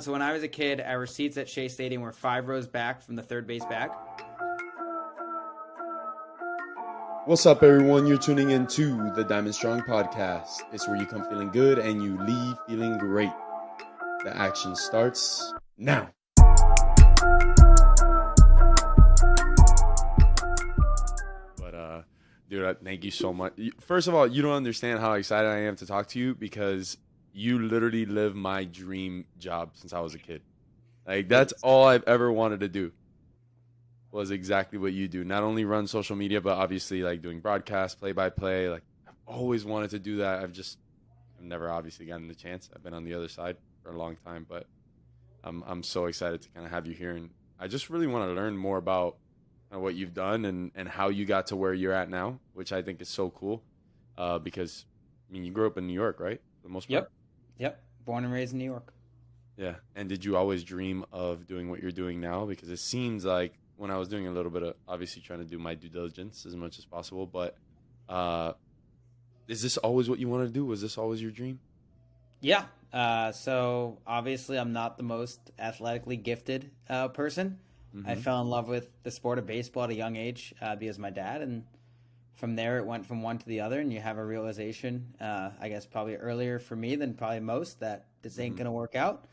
So when I was a kid, our seats at Shea Stadium were 5 rows back from the third base back. What's up, everyone? You're tuning in to the Diamond Strong podcast. It's where you come feeling good and you leave feeling great. The action starts now. But, dude, thank you so much. First of all, you don't understand how excited I am to talk to you because you literally live my dream job since I was a kid. Like, that's all I've ever wanted to do. Was exactly what you do. Not only run social media, but obviously like doing broadcasts, play-by-play. Like I've always wanted to do that. I've never obviously gotten the chance. I've been on the other side for a long time, but I'm so excited to kind of have you here, and I just really want to learn more about what you've done and how you got to where you're at now, which I think is so cool. Because I mean, you grew up in New York, right? For the most part. Yep. Born and raised in New York. Yeah. And did you always dream of doing what you're doing now? Because it seems like when I was doing a little bit of obviously trying to do my due diligence as much as possible, but is this always what you want to do? Was this always your dream? Yeah. So obviously I'm not the most athletically gifted person. I fell in love with the sport of baseball at a young age because of my dad. And from there it went from one to the other, and you have a realization, I guess probably earlier for me than probably most, that this ain't going to work out.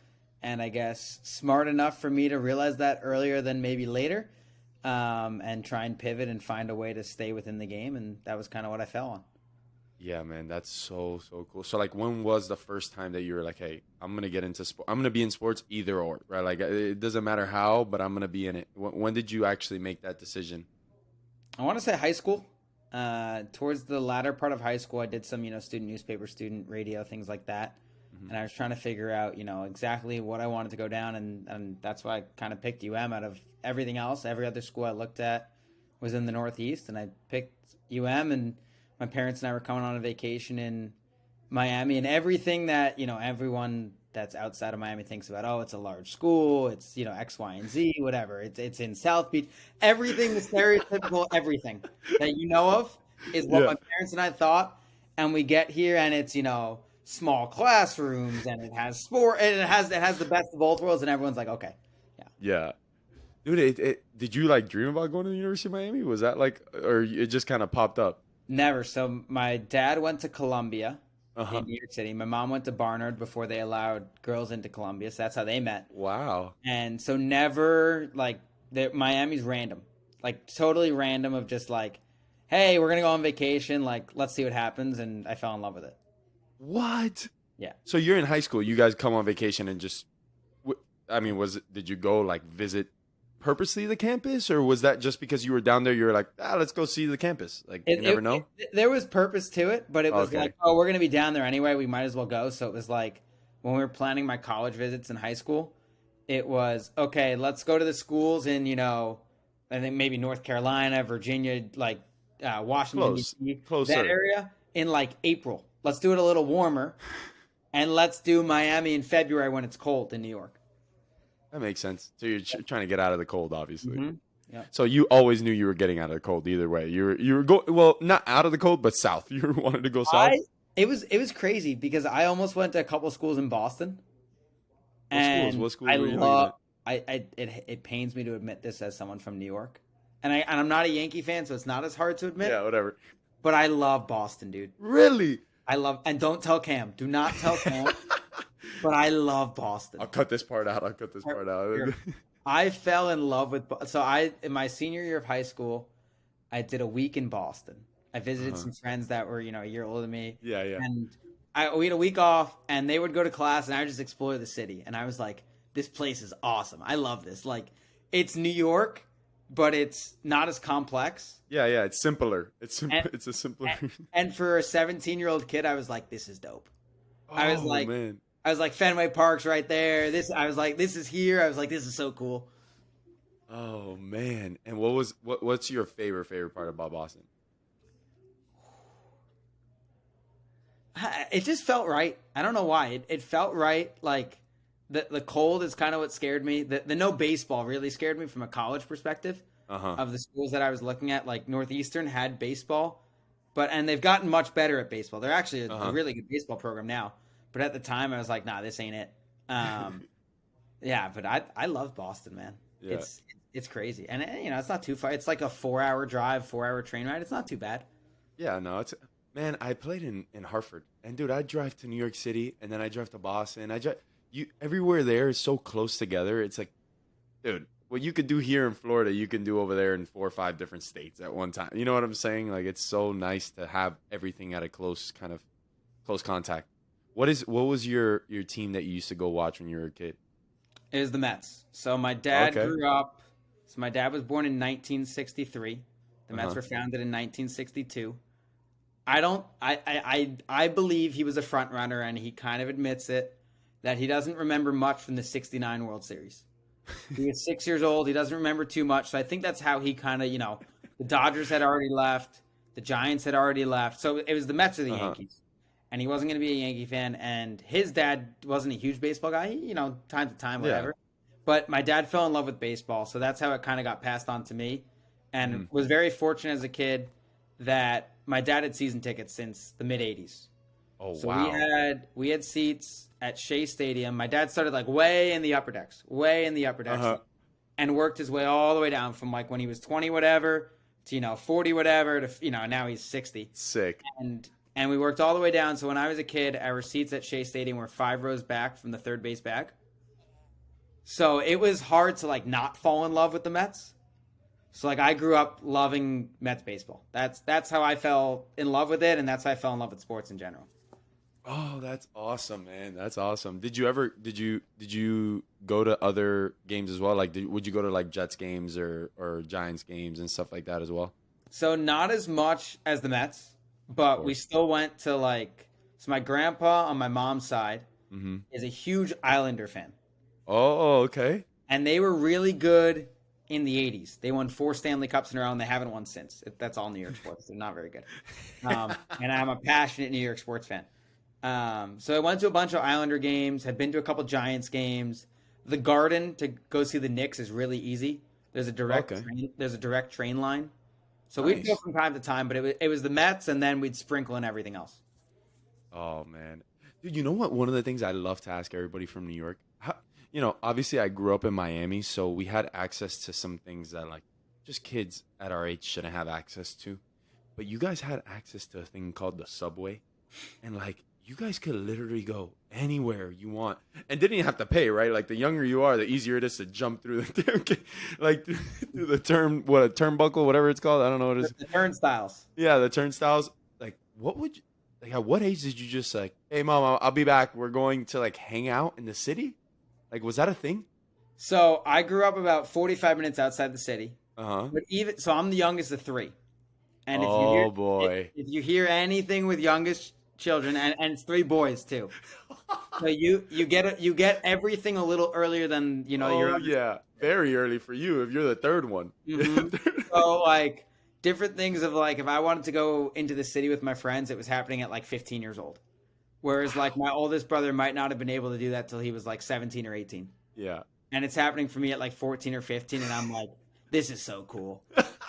And I guess smart enough for me to realize that earlier than maybe later. And try and pivot and find a way to stay within the game. And that was kind of what I fell on. Yeah, man, that's so cool. So like, when was the first time that you were like, hey, I'm going to get into sport. I'm going to be in sports either or, right? Like, it doesn't matter how, but I'm going to be in it. When did you actually make that decision? I want to say high school. Towards the latter part of high school, I did some, student newspaper, student radio, things like that. And I was trying to figure out, exactly what I wanted to go down. And that's why I kind of picked out of everything else. Every other school I looked at was in the Northeast. And I picked and my parents and I were coming on a vacation in Miami. And everything that, everyone that's outside of Miami thinks about, oh, it's a large school. It's, X, Y, and Z, whatever. It's in South Beach. Everything, the stereotypical everything that you know of is what my parents and I thought. And we get here and it's, small classrooms, and it has sport, and it has the best of both worlds, and everyone's like, okay, Yeah. Dude, did you like dream about going to the University of Miami? Was that like, or it just kind of popped up? never. So my dad went to Columbia in New York City. My mom went to Barnard before they allowed girls into Columbia, so that's how they met. Wow. And so never, like, Miami's random, like totally random, of just like, hey, we're gonna go on vacation, like, let's see what happens, and I fell in love with it. What? Yeah. So you're in high school. You guys come on vacation and just, I mean, did you go like visit purposely the campus, or was that just because you were down there? You were like, let's go see the campus. Like, you never know. There was purpose to it, but it was like, oh, we're gonna be down there anyway. We might as well go. So it was like when we were planning my college visits in high school, it was okay. Let's go to the schools in, I think maybe North Carolina, Virginia, like Washington D.C., that area in like April. Let's do it a little warmer, and let's do Miami in February when it's cold in New York. That makes sense. So you're trying to get out of the cold, obviously. Yeah. So you always knew you were getting out of the cold either way. You were going, well, not out of the cold, but south. You wanted to go south. It was crazy because I almost went to a couple of schools in Boston. What schools were you at? It pains me to admit this as someone from New York, and I'm not a Yankee fan, so it's not as hard to admit. Yeah, whatever. But I love Boston, dude. Really? And don't tell Cam. Do not tell Cam. But I love Boston. I'll cut this part out. I fell in love with in my senior year of high school, I did a week in Boston. I visited some friends that were, a year older than me. Yeah. And we had a week off, and they would go to class, and I would just explore the city. And I was like, this place is awesome. I love this. Like, it's New York, but it's not as complex. Yeah. It's simpler. It's a simpler. And for a 17-year-old kid, I was like, this is dope. I was like, man. I was like, Fenway Park's right there. I was like, this is here. I was like, this is so cool. Oh man. And what's your favorite part about Boston? It just felt right. I don't know why. It felt right. Like the cold is kind of what scared me. The no baseball really scared me from a college perspective of the schools that I was looking at. Like Northeastern had baseball, and they've gotten much better at baseball. They're actually a really good baseball program now. But at the time, I was like, nah, this ain't it. Yeah, but I love Boston, man. Yeah. It's crazy, and it's not too far. It's like a 4 hour drive, 4 hour train ride. It's not too bad. Yeah, no, it's man. I played in Hartford, and dude, I drive to New York City, and then I drive to Boston. I drive you everywhere there is so close together. It's like, dude, what you could do here in Florida, you can do over there in 4 or 5 different states at one time. You know what I'm saying? Like, it's so nice to have everything at a close contact. What was your team that you used to go watch when you were a kid? It was the Mets. So my dad Okay. grew up. So my dad was born in 1963. The Mets Uh-huh. were founded in 1962. I don't. I believe he was a front runner, and he kind of admits it that he doesn't remember much from the '69 World Series. He was 6 years old. He doesn't remember too much. So I think that's how he kind of, the Dodgers had already left, the Giants had already left. So it was the Mets or the Uh-huh. Yankees, and he wasn't going to be a Yankee fan. And his dad wasn't a huge baseball guy. Time to time, Yeah. whatever. But my dad fell in love with baseball, so that's how it kind of got passed on to me. And was very fortunate as a kid that my dad had season tickets since the mid '80s. Oh So wow. we had seats at Shea Stadium. My dad started like way in the upper decks, Uh-huh. and worked his way all the way down from like when he was 20 whatever to 40 whatever to now he's 60. Sick. And we worked all the way down. So when I was a kid, our seats at Shea Stadium were 5 rows back from the third base bag. So it was hard to like not fall in love with the Mets. So like I grew up loving Mets baseball. That's how I fell in love with it, and that's how I fell in love with sports in general. Oh, that's awesome, man. That's awesome. Did you go to other games as well? Like, would you go to like Jets games or Giants games and stuff like that as well? So not as much as the Mets, but we course. still went to so my grandpa on my mom's side Mm-hmm. is a huge Islander fan. Oh, okay. And they were really good in the 80s. They won 4 Stanley Cups in a row, and they haven't won since. That's all New York sports. They're not very good. And I'm a passionate New York sports fan. So I went to a bunch of Islander games, had been to a couple Giants games. The Garden to go see the Knicks is really easy. There's a direct Okay. direct train line. So we'd go Nice. from time to time, but it was the Mets, and then we'd sprinkle in everything else. Oh man, dude, you know what? One of the things I love to ask everybody from New York, obviously I grew up in Miami, so we had access to some things that like just kids at our age shouldn't have access to. But you guys had access to a thing called the subway, and like you guys could literally go anywhere you want, and didn't even have to pay, right? Like the younger you are, the easier it is to jump through the like through the turnbuckle, whatever it's called. I don't know what it is. The turnstiles. Yeah, the turnstiles. Like, what would you like? At what age did you just like, hey, mom, I'll be back. We're going to like hang out in the city. Like, was that a thing? So I grew up about 45 minutes outside the city. Uh huh. But so I'm the youngest of 3. And if Oh you hear, boy. if you hear anything with youngest children, and it's 3 boys too, so you get everything a little earlier than Oh your. yeah, very early for you if you're the third one. Mhm. So like different things of like if I wanted to go into the city with my friends, it was happening at like 15 years old, whereas like my oldest brother might not have been able to do that till he was like 17 or 18, Yeah. and it's happening for me at like 14 or 15, and I'm like, this is so cool.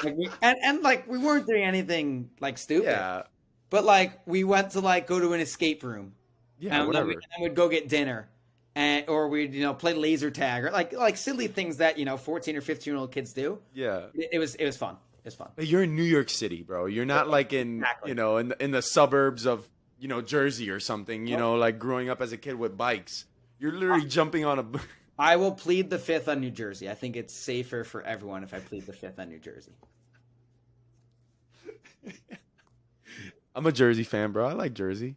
Like and like we weren't doing anything like stupid. Yeah. But like we went to like go to an escape room, Yeah. and Whatever. then we'd go get dinner, or we'd play laser tag or like silly things that 14 or 15-year-old kids do. Yeah. It was fun. It was fun. But you're in New York City, bro. You're not like in Exactly. in the suburbs of Jersey or something. Nope. Like growing up as a kid with bikes. You're literally jumping on a. I will plead the 5th on New Jersey. I think it's safer for everyone if I plead the 5th on New Jersey. I'm a Jersey fan, bro. I like Jersey.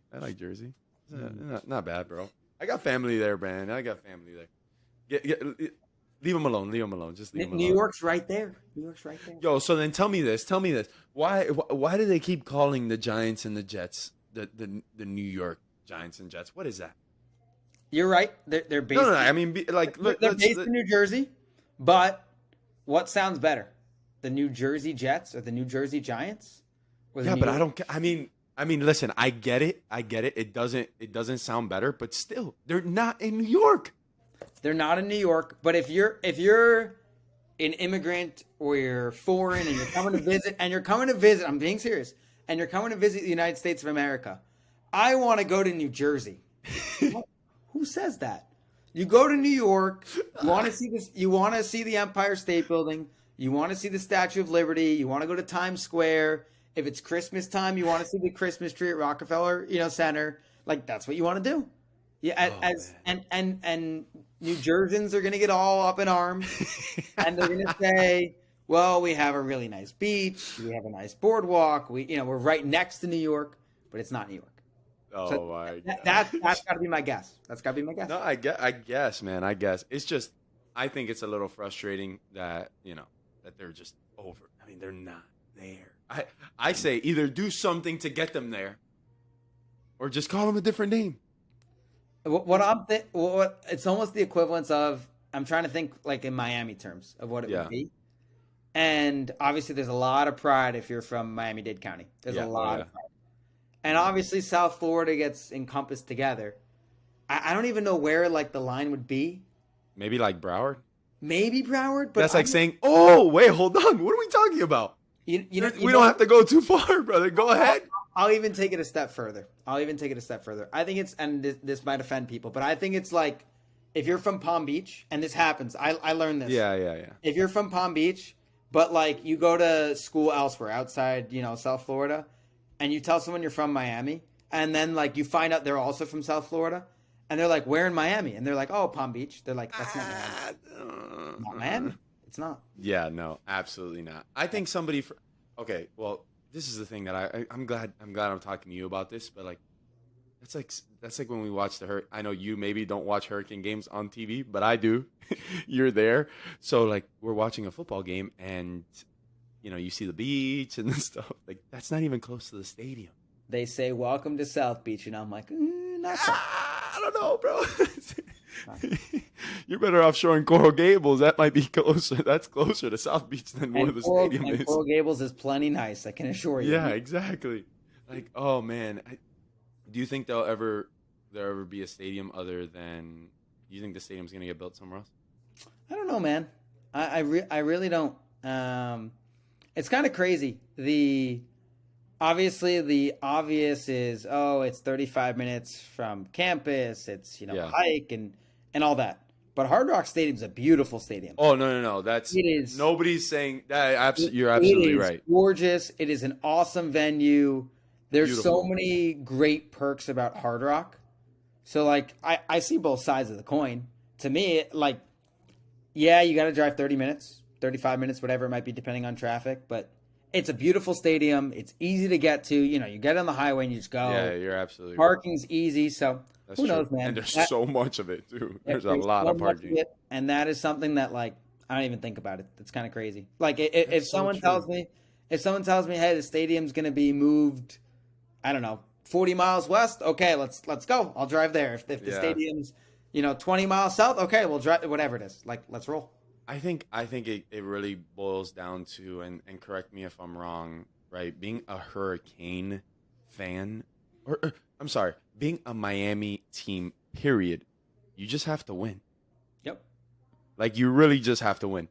Not bad, bro. I got family there, man. I got family there. Leave them alone. Leave them alone. Just leave them alone. New York's right there. New York's right there. Yo, so then tell me this. Why do they keep calling the Giants and the Jets the New York Giants and Jets? What is that? You're right. They're based. No. I mean, they're based in New Jersey, but what sounds better, the New Jersey Jets or the New Jersey Giants? Or the yeah, New but York- I mean, listen. I get it. It doesn't sound better, but still, they're not in New York. They're not in New York, but if you're an immigrant or you're foreign and you're coming to visit, I'm being serious, and you're coming to visit the United States of America, I want to go to New Jersey. Who says that? You go to New York. You want to see this. You want to see the Empire State Building. You want to see the Statue of Liberty. You want to go to Times Square. If it's Christmas time, you want to see the Christmas tree at Rockefeller, Center. Like that's what you want to do. Yeah, as and New Jerseyans are going to get all up in arms, and they're going to say, "Well, we have a really nice beach. We have a nice boardwalk. We're right next to New York, but it's not New York." Oh So my god. that's got to be my guess. That's got to be my guess. No, I guess, man. I guess it's just. I think it's a little frustrating that that they're just over. I mean, they're not there. I say either do something to get them there, or just call them a different name. What it's almost the equivalence of. I'm trying to think like in Miami terms of what it would be. And obviously, there's a lot of pride if you're from Miami-Dade County. There's a lot of pride. And obviously, South Florida gets encompassed together. I don't even know where like the line would be. Maybe like Broward. Maybe Broward, but that's like saying, "Oh, wait, hold on. What are we talking about? We don't have to go too far, brother. Go ahead." I'll even take it a step further. I think it's, and this might offend people, but I think it's like if you're from Palm Beach, and this happens. I learned this. Yeah. If you're from Palm Beach, but like you go to school elsewhere outside, South Florida, and you tell someone you're from Miami, and then like you find out they're also from South Florida, and they're like, "Where in Miami?" And they're like, "Oh, Palm Beach." They're like, "That's not Miami." Not Miami. It's not. Yeah, no, absolutely not. I think somebody. Okay, well, this is the thing that I'm glad I'm talking to you about this, but like, that's like when we watch I know you maybe don't watch Hurricane games on TV, but I do. You're there, so like we're watching a football game, and you see the beach and stuff. Like that's not even close to the stadium. They say, "Welcome to South Beach," and I'm like, not so. I don't know, bro. You're better off showing Coral Gables. That might be closer. That's closer to South Beach than where the stadium is. Coral Gables is plenty nice, I can assure you. Yeah, exactly. Like, oh man, do you think there'll ever be a stadium other than? Do you think the stadium's gonna get built somewhere else? I don't know, man. I really don't. It's kind of crazy. Obviously, the obvious is, it's 35 minutes from campus. It's, a hike and all that. But Hard Rock Stadium's a beautiful stadium. Oh, no. It is. Nobody's saying that. You're absolutely right. It is gorgeous. It is an awesome venue. There's Beautiful. so many great perks about Hard Rock. So, like, I see both sides of the coin. To me, like, yeah, you got to drive 30 minutes, 35 minutes, whatever it might be, depending on traffic. But it's a beautiful stadium. It's easy to get to. You get on the highway and you just go. Yeah, you're absolutely Parking's easy. So, who knows, man? And there's so much of it, too. There's a lot of parking. And that is something that, like, I don't even think about it. It's kind of crazy. Like, if someone tells me, hey, the stadium's going to be moved, I don't know, 40 miles west, okay, let's go. I'll drive there. If the stadium's, 20 miles south, okay, we'll drive, whatever it is. Like, let's roll. I think it really boils down to, and correct me if I'm wrong, right? Being a Hurricane fan, or I'm sorry, being a Miami team, period, you just have to win. Yep. Like, you really just have to win.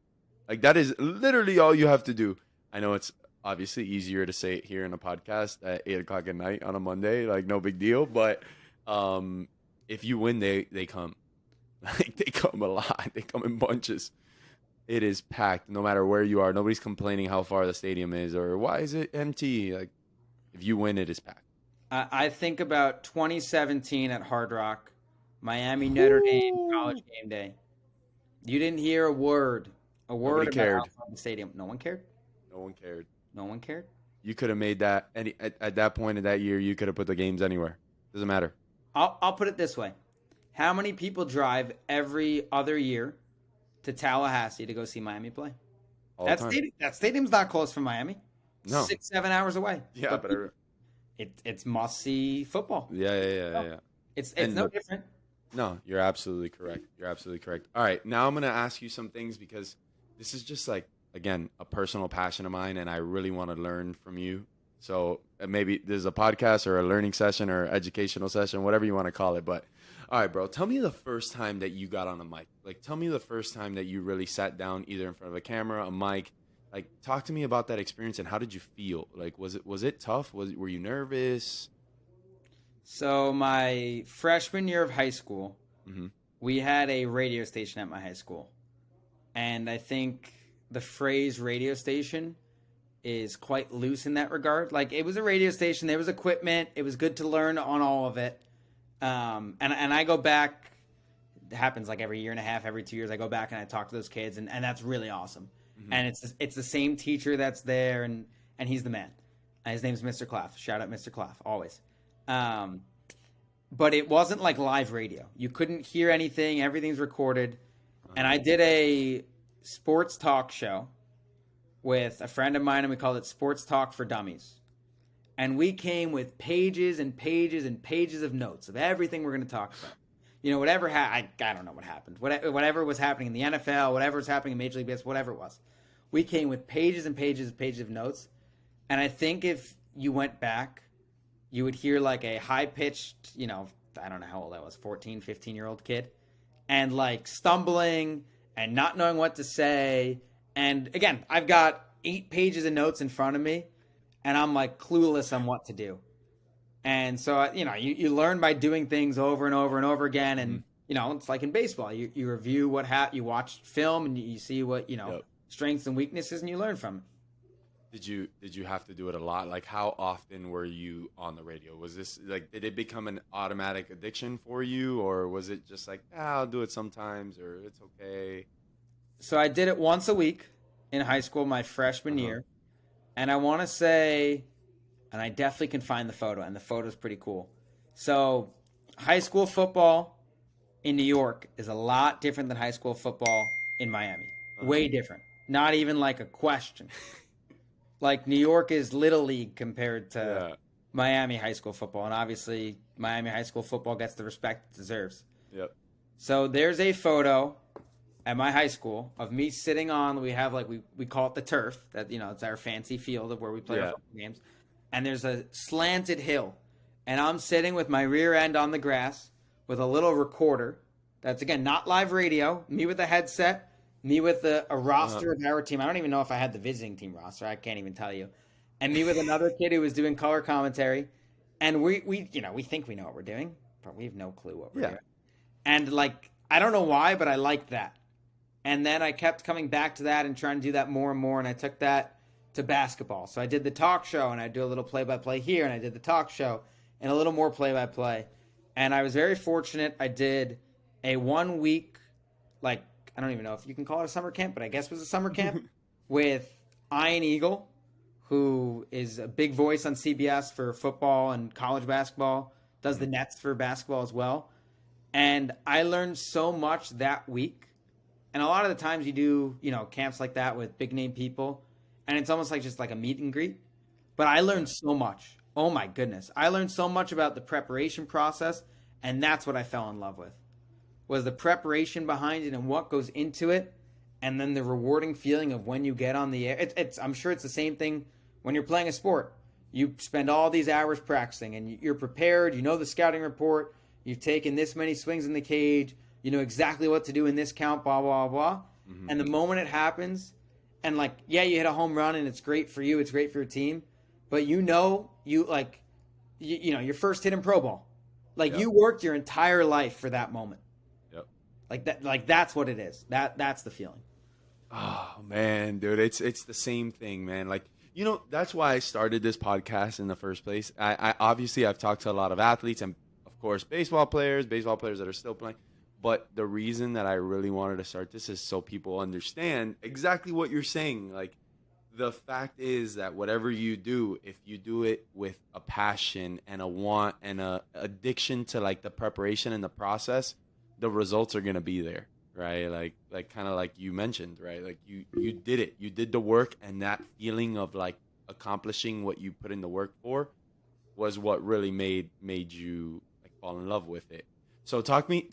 Like, that is literally all you have to do. I know it's obviously easier to say it here in a podcast at 8 o'clock at night on a Monday, like, no big deal. But if you win, they come. Like, they come a lot. They come in bunches. It is packed no matter where you are. Nobody's complaining how far the stadium is or why is it empty. Like, if you win, it is packed. I think about 2017 at Hard Rock, Miami Notre Dame College game day. You didn't hear a word about the stadium. No one cared. No one cared. You could have made that at that point in that year. You could have put the games anywhere. Doesn't matter. I'll put it this way: how many people every other year to Tallahassee to go see Miami play? That stadium's not close from Miami. No, 6-7 hours away. Yeah, but it's must see football. Yeah. It's no different. No, you're absolutely correct. All right, now I'm gonna ask you some things because this is just like, again, a personal passion of mine, and I really want to learn from you. So maybe there's a podcast or a learning session or educational session, whatever you want to call it. But all right, bro, tell me the first time that you got on a mic. Like, tell me the first time that you really sat down either in front of a camera, a mic. Like, talk to me about that experience and how did you feel? Like, was it tough? Were you nervous? So my freshman year of high school, we had a radio station at my high school. And I think the phrase radio station is quite loose in that regard. Like, it was a radio station, there was equipment, it was good to learn on all of it. And I go back, it happens like every year and a half, every 2 years, I go back and I talk to those kids, and that's really awesome. Mm-hmm. And it's the same teacher that's there, and he's the man. His name's Mr. Claff. Shout out Mr. Claff, always. But it wasn't like live radio. You couldn't hear anything. Everything's recorded. And I did a sports talk show with a friend of mine, and we called it Sports Talk for Dummies. And we came with pages and pages and pages of notes of everything we're going to talk about. You know, whatever I don't know what happened. Whatever was happening in the NFL, whatever was happening in Major League Baseball, whatever it was. We came with pages and pages and pages of notes. And I think if you went back, you would hear like a high-pitched, you know, I don't know how old I was, 14, 15-year-old kid, and like stumbling and not knowing what to say. And again, I've got 8 pages of notes in front of me, and I'm like clueless on what to do. And so, you know, you learn by doing things over and over and over again. And, you know, it's like in baseball, you review you watch film, and you see what, you know, strengths and weaknesses, and you learn from it. Did you have to do it a lot? Like, how often were you on the radio? Was this like, did it become an automatic addiction for you, or was it just like, I'll do it sometimes, or it's okay? So I did it once a week in high school, my freshman year. And I want to say, and I definitely can find the photo, and the photo's pretty cool. So high school football in New York is a lot different than high school football in Miami. Way different. Not even like a question. Like, New York is Little League compared to Miami high school football. And obviously, Miami high school football gets the respect it deserves. Yep. So there's a photo at my high school of me sitting on, we have like, we call it the turf. That, you know, it's our fancy field of where we play our football games. And there's a slanted hill. And I'm sitting with my rear end on the grass with a little recorder. That's, again, not live radio. Me with a headset. Me with a roster of our team. I don't even know if I had the visiting team roster. I can't even tell you. And me with another kid who was doing color commentary. And we you know, we think we know what we're doing, but we have no clue what we're doing. And, like, I don't know why, but I liked that. And then I kept coming back to that and trying to do that more and more. And I took that to basketball. So I did the talk show, and I do a little play-by-play here, and I did the talk show and a little more play-by-play. And I was very fortunate. I did a 1 week, like, I don't even know if you can call it a summer camp, but I guess it was a summer camp with Ian Eagle, who is a big voice on CBS for football and college basketball, does the Nets for basketball as well. And I learned so much that week. And a lot of the times you do, you know, camps like that with big name people, and it's almost like just like a meet and greet. But I learned so much. Oh my goodness. I learned so much about the preparation process, and that's what I fell in love with. Was the preparation behind it and what goes into it, and then the rewarding feeling of when you get on the air. I'm sure it's the same thing when you're playing a sport. You spend all these hours practicing, and you're prepared. You know the scouting report. You've taken this many swings in the cage. You know exactly what to do in this count, blah, blah, blah. And the moment it happens, and like, yeah, you hit a home run, and it's great for you. It's great for your team. But you know, you know, your first hit in pro ball. Like, you worked your entire life for that moment. Like that's what it is. That's the feeling. Oh man, dude, it's the same thing, man. Like, you know, that's why I started this podcast in the first place. I obviously I've talked to a lot of athletes and of course baseball players that are still playing. But the reason that I really wanted to start this is so people understand exactly what you're saying. Like, the fact is that whatever you do, if you do it with a passion and a want and a addiction to like the preparation and the process, the results are going to be there, right? Like kind of like you mentioned, right? Like you did it, you did the work, and that feeling of like accomplishing what you put in the work for was what really made you like fall in love with it. So talk me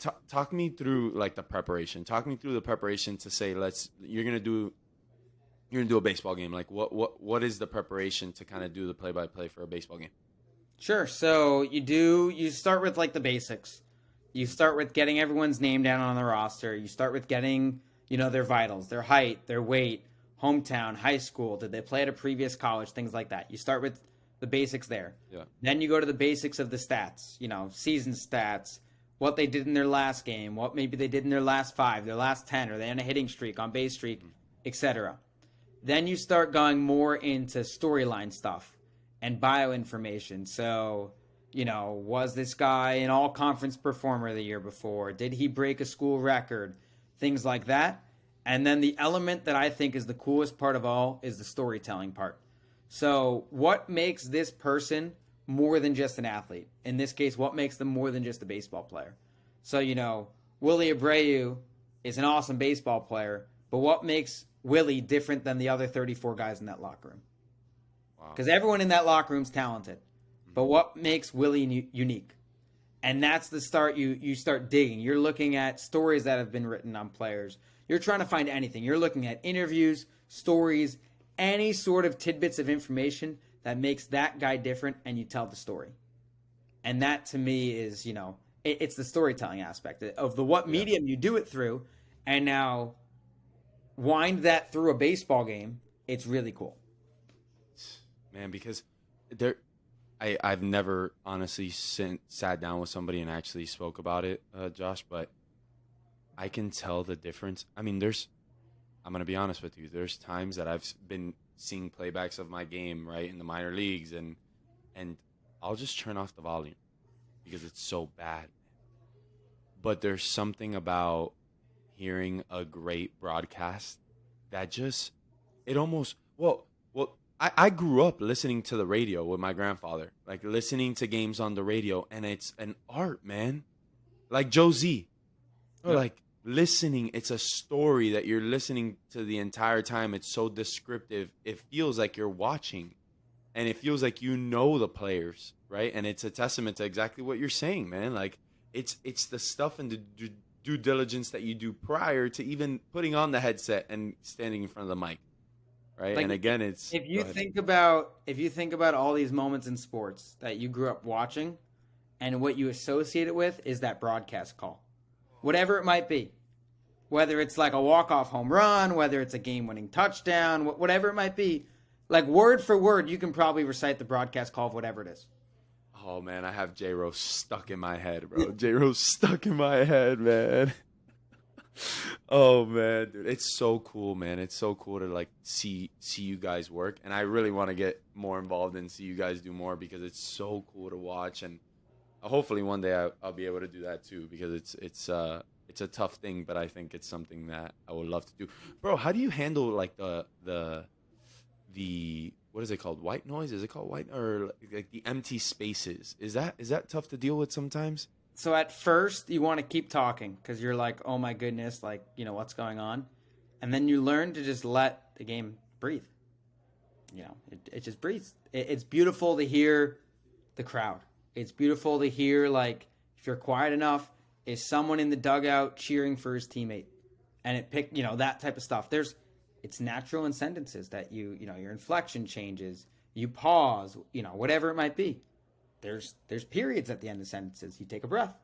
through like the preparation. Talk me through the preparation to say, you're going to do a baseball game. Like what is the preparation to kind of do the play-by-play for a baseball game? Sure. So you start with like the basics. You start with getting everyone's name down on the roster. You start with getting, you know, their vitals, their height, their weight, hometown, high school. Did they play at a previous college? Things like that. You start with the basics there. Yeah. Then you go to the basics of the stats, you know, season stats, what they did in their last game, what maybe they did in their last 5, their last 10, or they on a hitting streak, on base streak, etc. Then you start going more into storyline stuff and bioinformation. So, was this guy an all-conference performer the year before? Did he break a school record? Things like that. And then the element that I think is the coolest part of all is the storytelling part. So what makes this person more than just an athlete? In this case, what makes them more than just a baseball player? So, Willie Abreu is an awesome baseball player, but what makes Willie different than the other 34 guys in that locker room? Because everyone in that locker room is talented. But what makes Willie unique? And that's the start. You start digging. You're looking at stories that have been written on players. You're trying to find anything. You're looking at interviews, stories, any sort of tidbits of information that makes that guy different, and you tell the story. And that, to me, is, it's the storytelling aspect of what medium you do it through, and now wind that through a baseball game. It's really cool. Man, because I've never honestly sat down with somebody and actually spoke about it, Josh, but I can tell the difference. I mean, I'm going to be honest with you. There's times that I've been seeing playbacks of my game, right, in the minor leagues, and I'll just turn off the volume because it's so bad. But there's something about hearing a great broadcast that I grew up listening to the radio with my grandfather, like listening to games on the radio, and it's an art, man. Like Joe Z. Or like listening, it's a story that you're listening to the entire time. It's so descriptive. It feels like you're watching, and it feels like you know the players, right? And it's a testament to exactly what you're saying, man. Like it's the stuff and the due diligence that you do prior to even putting on the headset and standing in front of the mic. Right. Like, and again, if you think about all these moments in sports that you grew up watching, and what you associate it with is that broadcast call, whatever it might be, whether it's like a walk-off home run, whether it's a game-winning touchdown, whatever it might be, like word for word, you can probably recite the broadcast call of whatever it is. Oh man, I have J-Rose stuck in my head, bro. J-Rose stuck in my head, man. Oh man, dude, it's so cool, man. It's so cool to like see you guys work, and I really want to get more involved and see you guys do more because it's so cool to watch. And hopefully one day I'll be able to do that too, because it's a tough thing, but I think it's something that I would love to do. Bro, how do you handle like the what is it called? White noise? Is it called white, or like the empty spaces? Is that tough to deal with sometimes? So at first you want to keep talking because you're like, oh my goodness, like, what's going on? And then you learn to just let the game breathe. It just breathes. It's beautiful to hear the crowd. It's beautiful to hear, like, if you're quiet enough, is someone in the dugout cheering for his teammate? And it picked, that type of stuff. It's natural in sentences that your inflection changes, you pause, whatever it might be. There's periods at the end of sentences. You take a breath.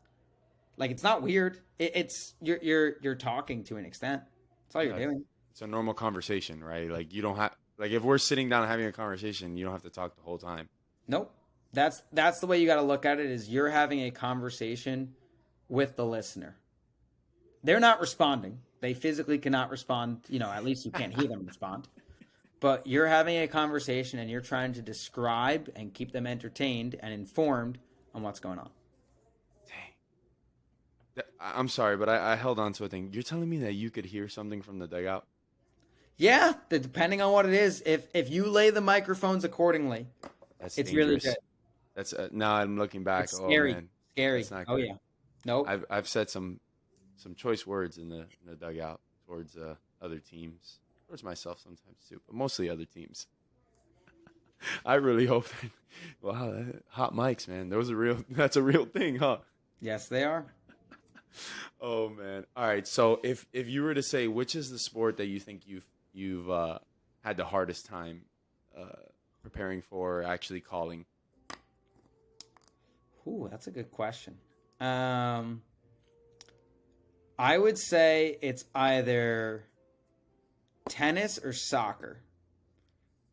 Like, it's not weird. It's you're talking to an extent. That's all you're doing. It's a normal conversation, right? Like, you don't have, like, if we're sitting down having a conversation, you don't have to talk the whole time. Nope. That's the way you got to look at it, is you're having a conversation with the listener. They're not responding. They physically cannot respond. At least you can't hear them respond. But you're having a conversation and you're trying to describe and keep them entertained and informed on what's going on. Dang. I'm sorry, but I held on to a thing. You're telling me that you could hear something from the dugout? Yeah, depending on what it is. If you lay the microphones accordingly, it's dangerous. Really good. That's now I'm looking back. It's scary. Oh, man. Scary. Oh yeah. Nope. I've said some choice words in the dugout towards other teams. Towards myself sometimes too, but mostly other teams. I really hope. Wow, hot mics, man. That's a real thing, huh? Yes, they are. Oh man. All right. So if you were to say which is the sport that you think you've had the hardest time preparing for, or actually calling? Ooh, that's a good question. I would say it's either tennis or soccer.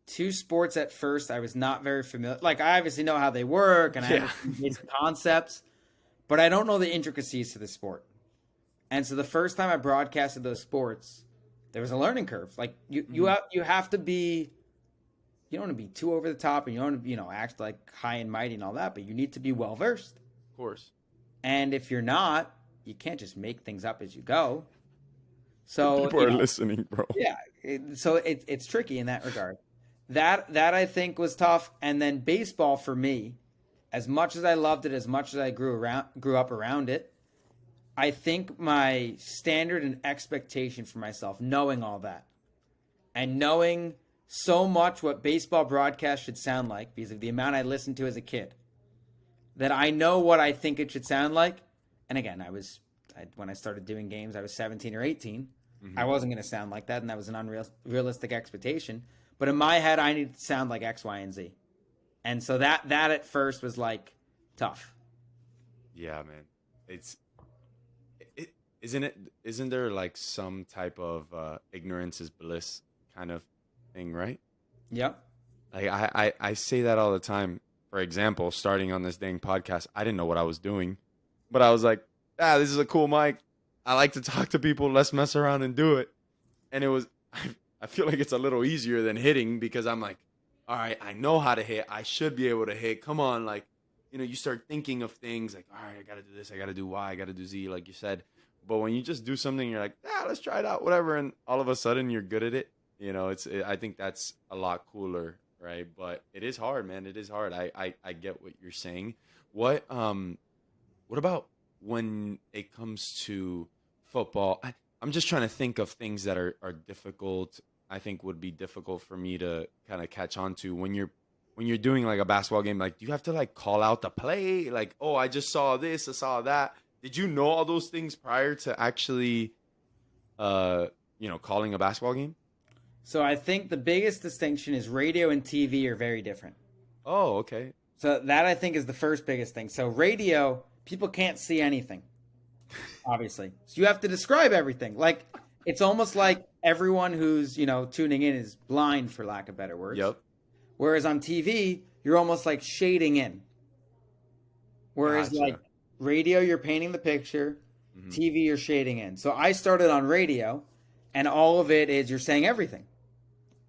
Two sports at first I was not very familiar. Like, I obviously know how they work and I understand basic concepts, but I don't know the intricacies to the sport. And so the first time I broadcasted those sports, there was a learning curve. Like you have to be, you don't want to be too over the top, and you don't want to, act like high and mighty and all that, but you need to be well versed. Of course. And if you're not, you can't just make things up as you go. So people are listening, bro. Yeah. So it's tricky in that regard. That I think was tough. And then baseball for me, as much as I loved it, as much as I grew up around it, I think my standard and expectation for myself, knowing all that, and knowing so much what baseball broadcast should sound like because of the amount I listened to as a kid, that I know what I think it should sound like. And again, when I started doing games, I was 17 or 18. Mm-hmm. I wasn't going to sound like that, and that was an unrealistic expectation. But in my head, I needed to sound like X, Y, and Z. And so that at first was like tough. Yeah, man. Isn't there like some type of ignorance is bliss kind of thing, right? Yep. Like I say that all the time. For example, starting on this dang podcast, I didn't know what I was doing, but I was like, this is a cool mic. I like to talk to people. Let's mess around and do it. And it was, I feel like it's a little easier than hitting because I'm like, all right, I know how to hit. I should be able to hit. Come on. Like, you start thinking of things like, all right, I got to do this. I got to do Y. I got to do Z, like you said. But when you just do something, you're like, let's try it out, whatever. And all of a sudden you're good at it. I think that's a lot cooler, right? But it is hard, man. It is hard. I get what you're saying. What about when it comes to football? I'm just trying to think of things that are difficult. I think would be difficult for me to kind of catch on to when you're doing like a basketball game. Like, do you have to like call out the play? Like, oh, I just saw this, I saw that. Did you know all those things prior to actually, calling a basketball game? So I think the biggest distinction is radio and TV are very different. Oh, okay. So that I think is the first biggest thing. So radio, people can't see anything, obviously. So you have to describe everything. Like, it's almost like everyone who's, tuning in is blind, for lack of better words. Yep. Whereas on TV, you're almost like shading in. Whereas Gotcha. like radio, you're painting the picture. Mm-hmm. TV, you're shading in. So I started on radio, and all of it is you're saying everything.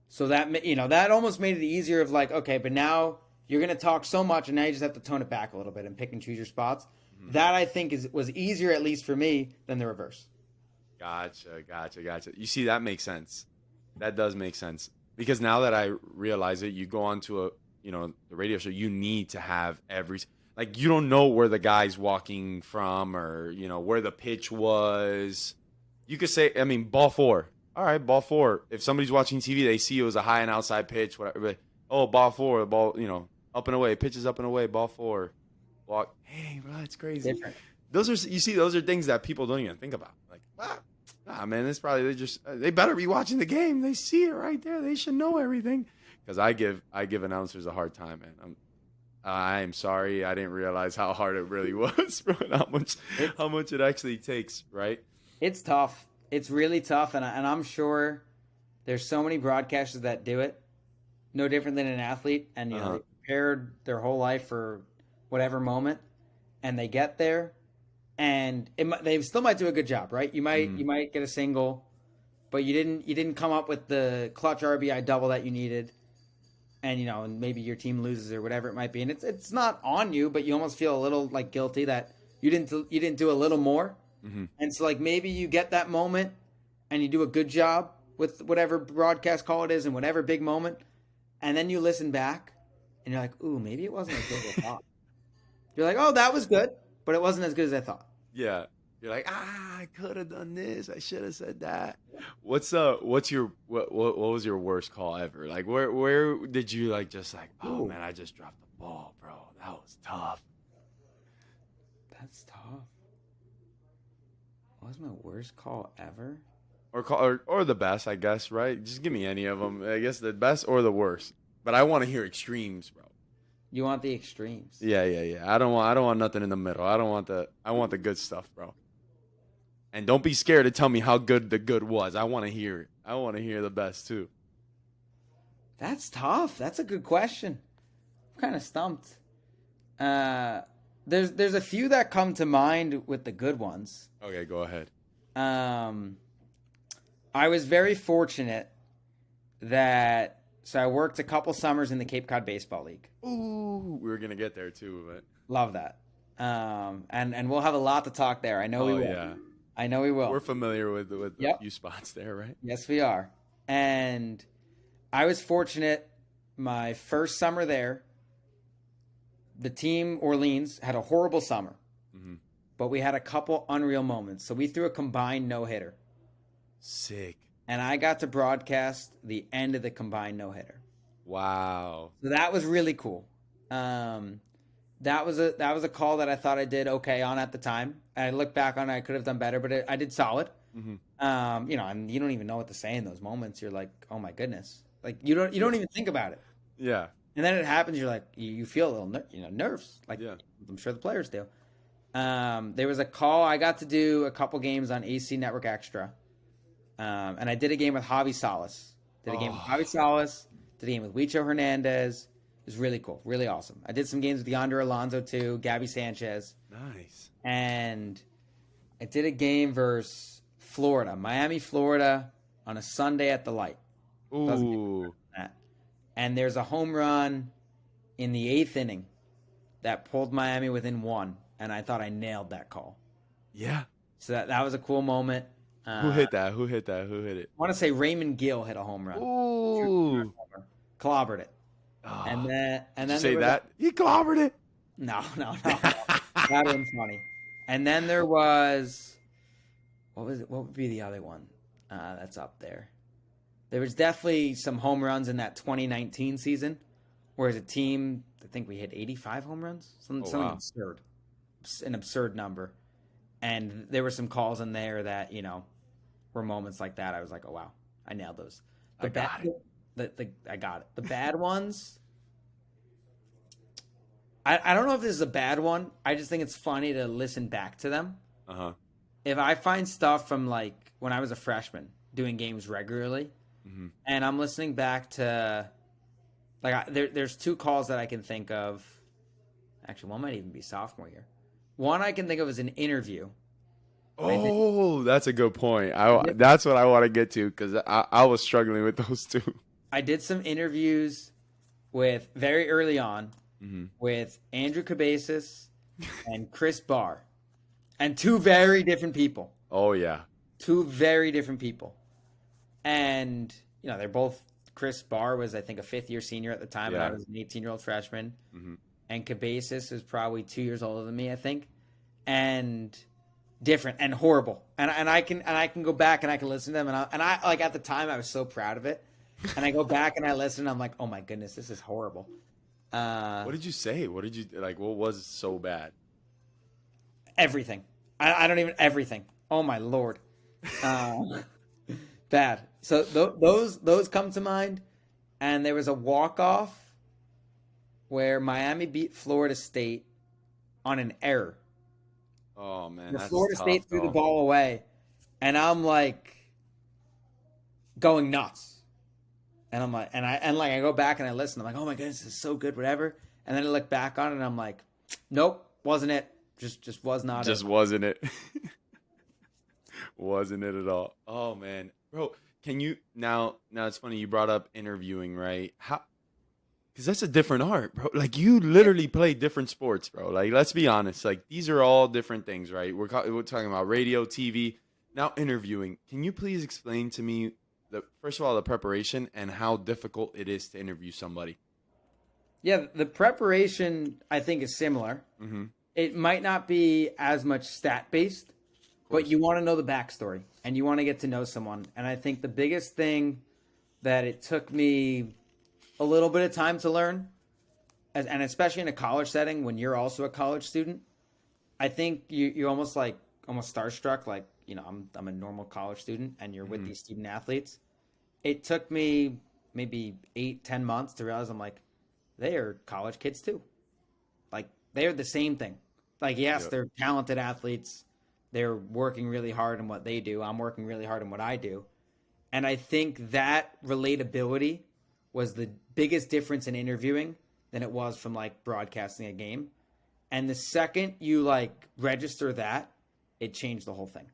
So that, that almost made it easier of like, okay, but now you're going to talk so much, and now you just have to tone it back a little bit and pick and choose your spots. Mm-hmm. That I think was easier, at least for me, than the reverse. Gotcha. You see, that makes sense. That does make sense. Because now that I realize it, you go on to the radio show, you need to have you don't know where the guy's walking from or, where the pitch was. You could say, ball 4. All right, ball 4. If somebody's watching TV, they see it was a high and outside pitch, whatever. But, oh, ball 4, ball, up and away, pitches up and away, ball 4. Walk. Hey, bro, it's crazy. Different. Those are things that people don't even think about. Like, man, it's probably they better be watching the game. They see it right there. They should know everything. Because I give announcers a hard time, man. I'm sorry. I didn't realize how hard it really was, bro, and how much it actually takes, right? It's tough. It's really tough, and I'm sure there's so many broadcasters that do it, no different than an athlete, and they prepared their whole life for whatever moment, and they get there, and they still might do a good job, right? You might get a single, but you didn't come up with the clutch RBI double that you needed, and maybe your team loses or whatever it might be, and it's not on you, but you almost feel a little like guilty that you didn't do a little more. Mm-hmm. And so, like, maybe you get that moment and you do a good job with whatever broadcast call it is and whatever big moment, and then you listen back and you're like, ooh, maybe it wasn't as good as I thought. You're like, oh, that was good, but it wasn't as good as I thought. Yeah. You're like, I could have done this. I should have said that. What was your worst call ever? Like, where did you oh, man, I just dropped the ball, bro. That was tough. That's tough. What was my worst call ever? Or the best, I guess, right? Just give me any of them. I guess the best or the worst. But I want to hear extremes, bro. You want the extremes? Yeah. I don't want nothing in the middle. I want the good stuff, bro. And don't be scared to tell me how good the good was. I want to hear it. I want to hear the best too. That's tough. That's a good question. I'm kind of stumped. There's a few that come to mind with the good ones. Okay, go ahead. Um, I was very fortunate that so I worked a couple summers in the Cape Cod Baseball League. Ooh, we were gonna get there too, but Love that. And we'll have a lot to talk there. I know we oh will. yeah, I know we will. we're familiar with a Yep. few spots there, right? Yes, we are. And I was fortunate. My first summer there, the team Orleans had a horrible summer, Hmm. but we had a couple unreal moments. So we threw a combined no hitter, Sick. and I got to broadcast the end of the combined no hitter. Wow. So that was really cool. That was a call that I thought I did okay on at the time. I look back on it, I could have done better, but I did solid. Hmm. And you don't even know what to say in those moments. You're like, oh my goodness, like you don't even think about it. Yeah. And then it happens. You're like, you feel a little, nerves. Like Yeah. I'm sure the players do. There was a call. I got to do a couple games on AC Network Extra, and I did a game with Javi Salas. Did a game with Javi Salas. Did a game with Huicho Hernandez. It was really cool, really awesome. I did some games with DeAndre Alonso too, Gabby Sanchez, Nice. and I did a game versus Florida, Miami, Florida, on a Sunday at the Light. Ooh. And there's a home run in the 8th inning that pulled Miami within 1, and I thought I nailed that call. Yeah. So that was a cool moment. Who hit that? Who hit that? Who hit it? I want to say Raymond Gill hit a home run. Ooh. Clobbered it. Oh. And then Did you say that? He clobbered it. No. That was funny. And then there was what was it? What would be the other one that's up there? There was definitely some home runs in that 2019 season, where as a team, I think we hit 85 home runs, something wow. absurd, an absurd number. And there were some calls in there that were moments like that. I was like, oh wow, I nailed those. I got it. I got it. The bad ones. I don't know if this is a bad one. I just think it's funny to listen back to them. Uh-huh. If I find stuff from like when I was a freshman doing games regularly, Mm-hmm. and I'm listening back to there's 2 calls that I can think of. Actually, one might even be sophomore year. One I can think of is an interview. Oh, that's a good point. That's what I want to get to because I was struggling with those two. I did some interviews with very early on Mm-hmm. with Andrew Cabezas and Chris Barr, and 2 very different people. Oh yeah. 2 very different people. And, they're both, Chris Barr was, I think, a 5th-year senior at the time, and I was an 18-year-old freshman. Mm-hmm. And Cabezas was probably 2 years older than me, I think. And different and horrible. And I can go back and I can listen to them. And I like, at the time, I was so proud of it. And I go back and I listen, and I'm like, oh, my goodness, this is horrible. What did you say? What did you, like, what was so bad? Everything. I don't even, everything. Oh, my Lord. Bad. So those come to mind, and there was a walk-off where Miami beat Florida State on an error. Oh man, that's Florida tough, State threw the ball away, and I'm like going nuts. And I'm like, I go back and I listen. I'm like, oh my goodness, this is so good, whatever. And then I look back on it, and I'm like, nope, wasn't it? Just was not. Just wasn't it. Wasn't it at all? Oh man, bro, can you now? It's funny you brought up interviewing, right? How? Because that's a different art, bro. Like you literally play different sports, bro. Like let's be honest. Like these are all different things, right? We're talking about radio, TV, now interviewing. Can you please explain to me first of all the preparation and how difficult it is to interview somebody? Yeah, the preparation I think is similar. Mm-hmm. It might not be as much stat based, but you want to know the backstory and you want to get to know someone. And I think the biggest thing that it took me a little bit of time to learn, and especially in a college setting when you're also a college student, I think you're almost starstruck. Like, I'm a normal college student and you're with these student athletes. It took me maybe 8-10 months to realize I'm like, they are college kids too. Like they're the same thing. Like, yes, they're talented athletes. They're working really hard in what they do. I'm working really hard in what I do. And I think that relatability was the biggest difference in interviewing than it was from like broadcasting a game. And the second you like register that, it changed the whole thing.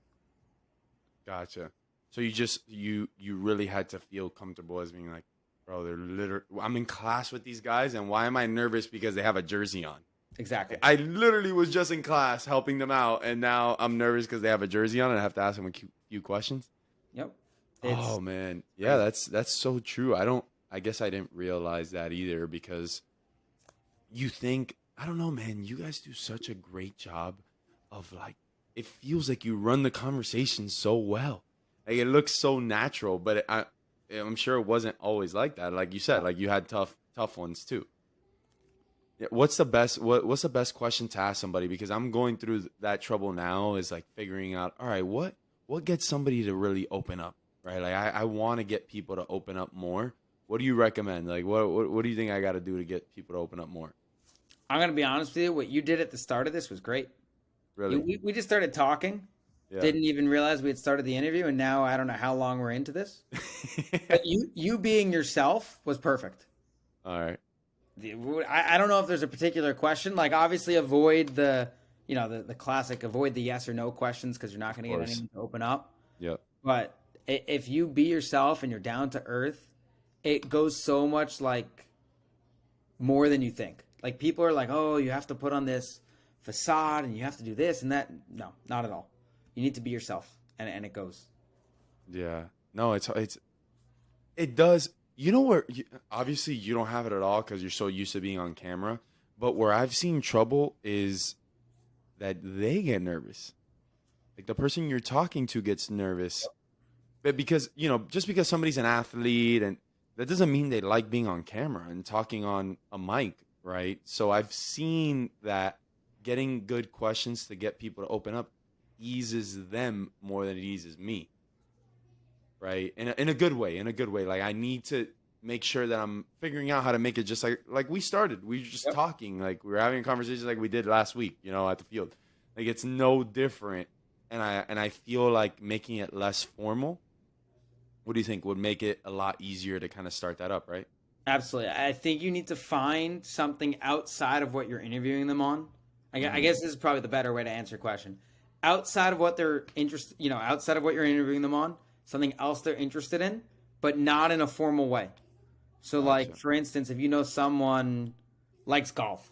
Gotcha. So you really had to feel comfortable as being like, bro, they're literally, I'm in class with these guys, and why am I nervous because they have a jersey on? Exactly. I literally was just in class helping them out, and now I'm nervous because they have a jersey on, and I have to ask them a few questions. Yep. Oh man, yeah, that's so true. I guess I didn't realize that either, because you think, I don't know, man, you guys do such a great job of like, it feels like you run the conversation so well. Like it looks so natural, but I'm sure it wasn't always like that. Like you said, like you had tough ones too. Yeah, what's the best question to ask somebody? Because I'm going through that trouble now, is like figuring out, all right, what gets somebody to really open up, right? Like I want to get people to open up more. What do you recommend? Like what do you think I got to do to get people to open up more? I'm going to be honest with you. What you did at the start of this was great. Really? We just started talking. Yeah. Didn't even realize we had started the interview, and now I don't know how long we're into this. But you being yourself was perfect. All right. I don't know if there's a particular question. Like, obviously, avoid the classic, avoid the yes or no questions, because you're not going to get anyone to open up. Yep. But if you be yourself and you're down to earth, it goes so much like more than you think. Like, people are like, oh, you have to put on this facade and you have to do this and that. No, not at all. You need to be yourself, and it goes. Yeah. No, it does. You know where, obviously you don't have it at all because you're so used to being on camera. But where I've seen trouble is that they get nervous. Like the person you're talking to gets nervous. But because, just because somebody's an athlete, and that doesn't mean they like being on camera and talking on a mic, right? So I've seen that getting good questions to get people to open up eases them more than it eases me. Right. In a good way, Like I need to make sure that I'm figuring out how to make it just like we started. We were just talking, like we were having a conversation like we did last week, at the field. Like it's no different. And I feel like making it less formal, what do you think would make it a lot easier to kind of start that up, right? Absolutely. I think you need to find something outside of what you're interviewing them on. I guess this is probably the better way to answer your question. Outside of what they're interested, outside of what you're interviewing them on, something else they're interested in, but not in a formal way. So, like, for instance, if you know someone likes golf,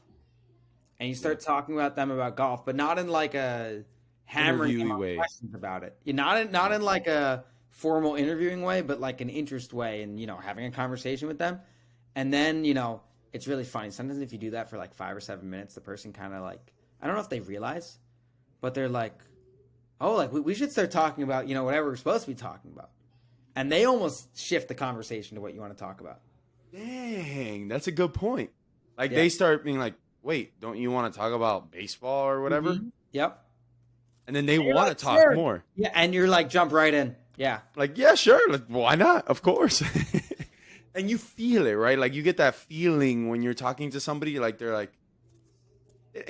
and you start talking about them about golf, but not in like a hammering way questions about it. Not in like a formal interviewing way, but like an interest way, and having a conversation with them. And then it's really funny. Sometimes if you do that for like 5 or 7 minutes, the person kind of like, I don't know if they realize, but they're like, oh, like we should start talking about, whatever we're supposed to be talking about. And they almost shift the conversation to what you want to talk about. Dang, that's a good point. Like they start being like, wait, don't you want to talk about baseball or whatever? Mm-hmm. Yep. And then they want to talk more. Yeah, and you're like, jump right in. Yeah. Like, yeah, sure. Like, why not? Of course. And you feel it, right? Like you get that feeling when you're talking to somebody, like they're like,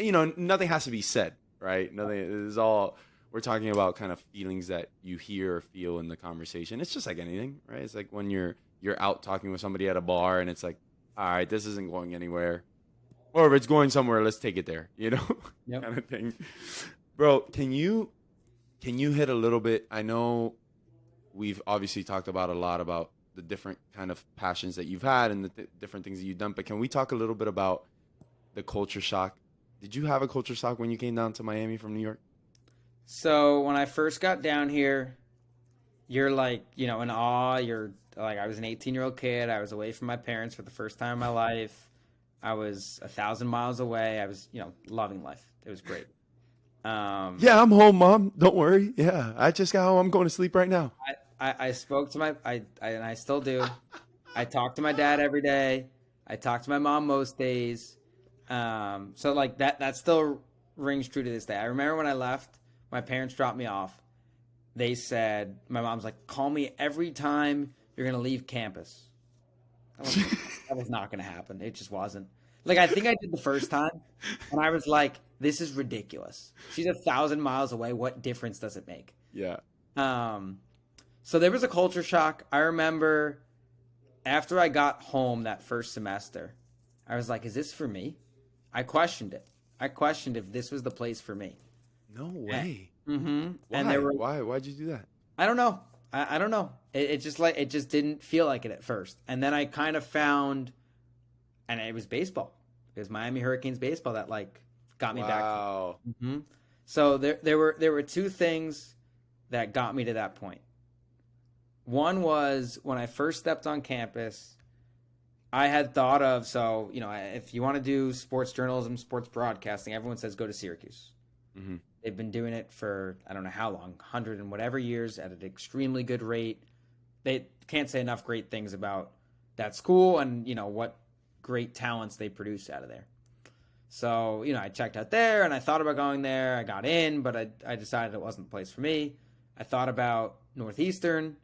nothing has to be said, right? Nothing is all. We're talking about kind of feelings that you hear or feel in the conversation. It's just like anything, right? It's like when you're out talking with somebody at a bar and it's like, all right, this isn't going anywhere. Or if it's going somewhere, let's take it there, Yep. kind of thing. Bro, can you hit a little bit? I know we've obviously talked about a lot about the different kind of passions that you've had and the different things that you've done, but can we talk a little bit about the culture shock? Did you have a culture shock when you came down to Miami from New York? So when I first got down here, you're like, in awe. You're like, I was an 18-year-old kid. I was away from my parents for the first time in my life. I was 1,000 miles away. I was, loving life. It was great. Yeah, I'm home, Mom. Don't worry. Yeah, I just got home. I'm going to sleep right now. I spoke to and I still do. I talk to my dad every day. I talk to my mom most days. So like that still rings true to this day. I remember when I left, my parents dropped me off. They said, my mom's like, call me every time you're going to leave campus. That was not going to happen. It just wasn't. Like, I think I did the first time, and I was like, this is ridiculous. She's 1,000 miles away. What difference does it make? Yeah. So there was a culture shock. I remember after I got home that first semester, I was like, is this for me? I questioned it. I questioned if this was the place for me. No way. Mm-hmm. Why? And there were, Why'd you do that? I don't know. I don't know. It just didn't feel like it at first. And then I kind of found, and it was baseball. It was Miami Hurricanes baseball that like got me back. Wow. Mm-hmm. So there were two things that got me to that point. One was when I first stepped on campus, I had thought of, so, if you want to do sports journalism, sports broadcasting, everyone says go to Syracuse. Mm-hmm. They've been doing it for, I don't know how long, 100 and whatever years at an extremely good rate. They can't say enough great things about that school and, what great talents they produce out of there. So, I checked out there and I thought about going there. I got in, but I decided it wasn't the place for me. I thought about Northeastern,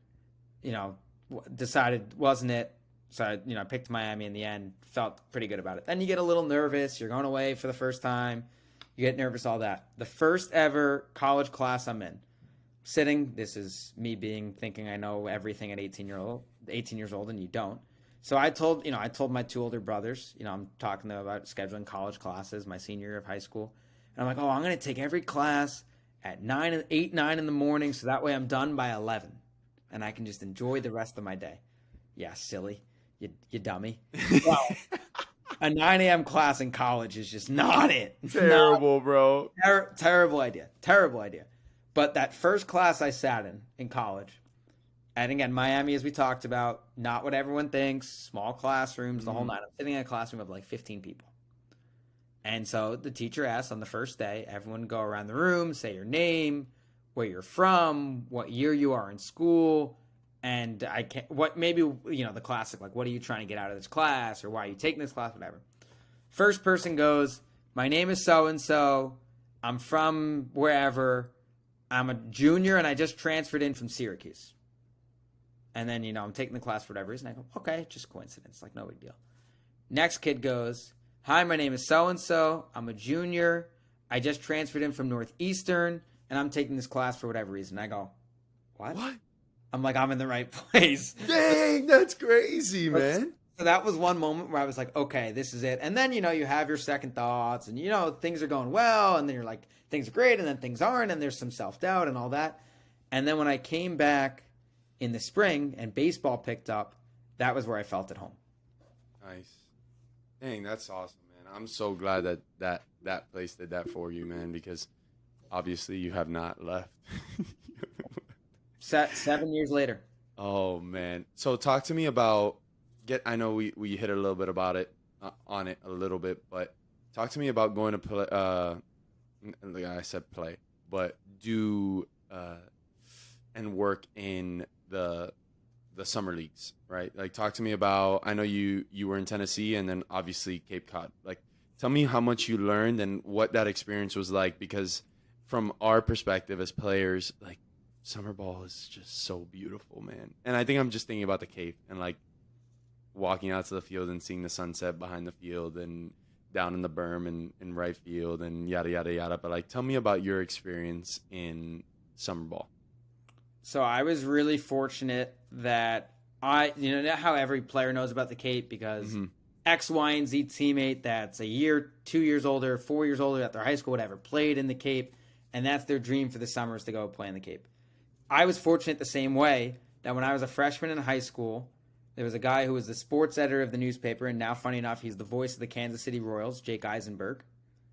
decided wasn't it. So, I picked Miami in the end, felt pretty good about it. Then you get a little nervous. You're going away for the first time. You get nervous, all that. The first ever college class I'm in, sitting, this is me thinking I know everything at 18 years old, and you don't. So I told my two older brothers, I'm talking to them about scheduling college classes my senior year of high school. And I'm like, I'm going to take every class at 8, 9 in the morning. So that way I'm done by 11 and I can just enjoy the rest of my day. Yeah. Silly. You dummy. Well, a 9 a.m. class in college is just not it. Terrible, bro. Terrible idea. Terrible idea. But that first class I sat in college, and again, Miami, as we talked about, not what everyone thinks, small classrooms, the whole night. I'm sitting in a classroom of like 15 people. And so the teacher asked on the first day, everyone go around the room, say your name, where you're from, what year you are in school, and the classic, like, what are you trying to get out of this class, or why are you taking this class, whatever. First person goes, my name is so-and-so, I'm from wherever, I'm a junior, and I just transferred in from Syracuse. And then, I'm taking the class for whatever reason. I go, okay, just coincidence, like no big deal. Next kid goes, hi, my name is so-and-so, I'm a junior, I just transferred in from Northeastern, and I'm taking this class for whatever reason. I go, what? I'm like, I'm in the right place. Dang, that's crazy, man. So that was one moment where I was like, okay, this is it. And then, you have your second thoughts and, things are going well. And then you're like, things are great. And then things aren't. And there's some self-doubt and all that. And then when I came back in the spring and baseball picked up, that was where I felt at home. Nice. Dang, that's awesome, man. I'm so glad that place did that for you, man, because obviously you have not left. 7 years later. Oh, man. So talk to me about I know we hit a little bit about it on it a little bit, but talk to me about going to play. Like I said, play, but do and work in the summer leagues, right? Like, talk to me about. I know you were in Tennessee and then obviously Cape Cod. Like, tell me how much you learned and what that experience was like, because from our perspective as players, like, summer ball is just so beautiful, man. And I think I'm just thinking about the Cape and like walking out to the field and seeing the sunset behind the field and down in the berm and in right field and yada, yada, yada. But like, tell me about your experience in summer ball. So I was really fortunate that how every player knows about the Cape because X, Y, and Z teammate that's a year, 2 years older, 4 years older at their high school, whatever, played in the Cape. And that's their dream for the summer is to go play in the Cape. I was fortunate the same way that when I was a freshman in high school, there was a guy who was the sports editor of the newspaper, and now, funny enough, he's the voice of the Kansas City Royals, Jake Eisenberg.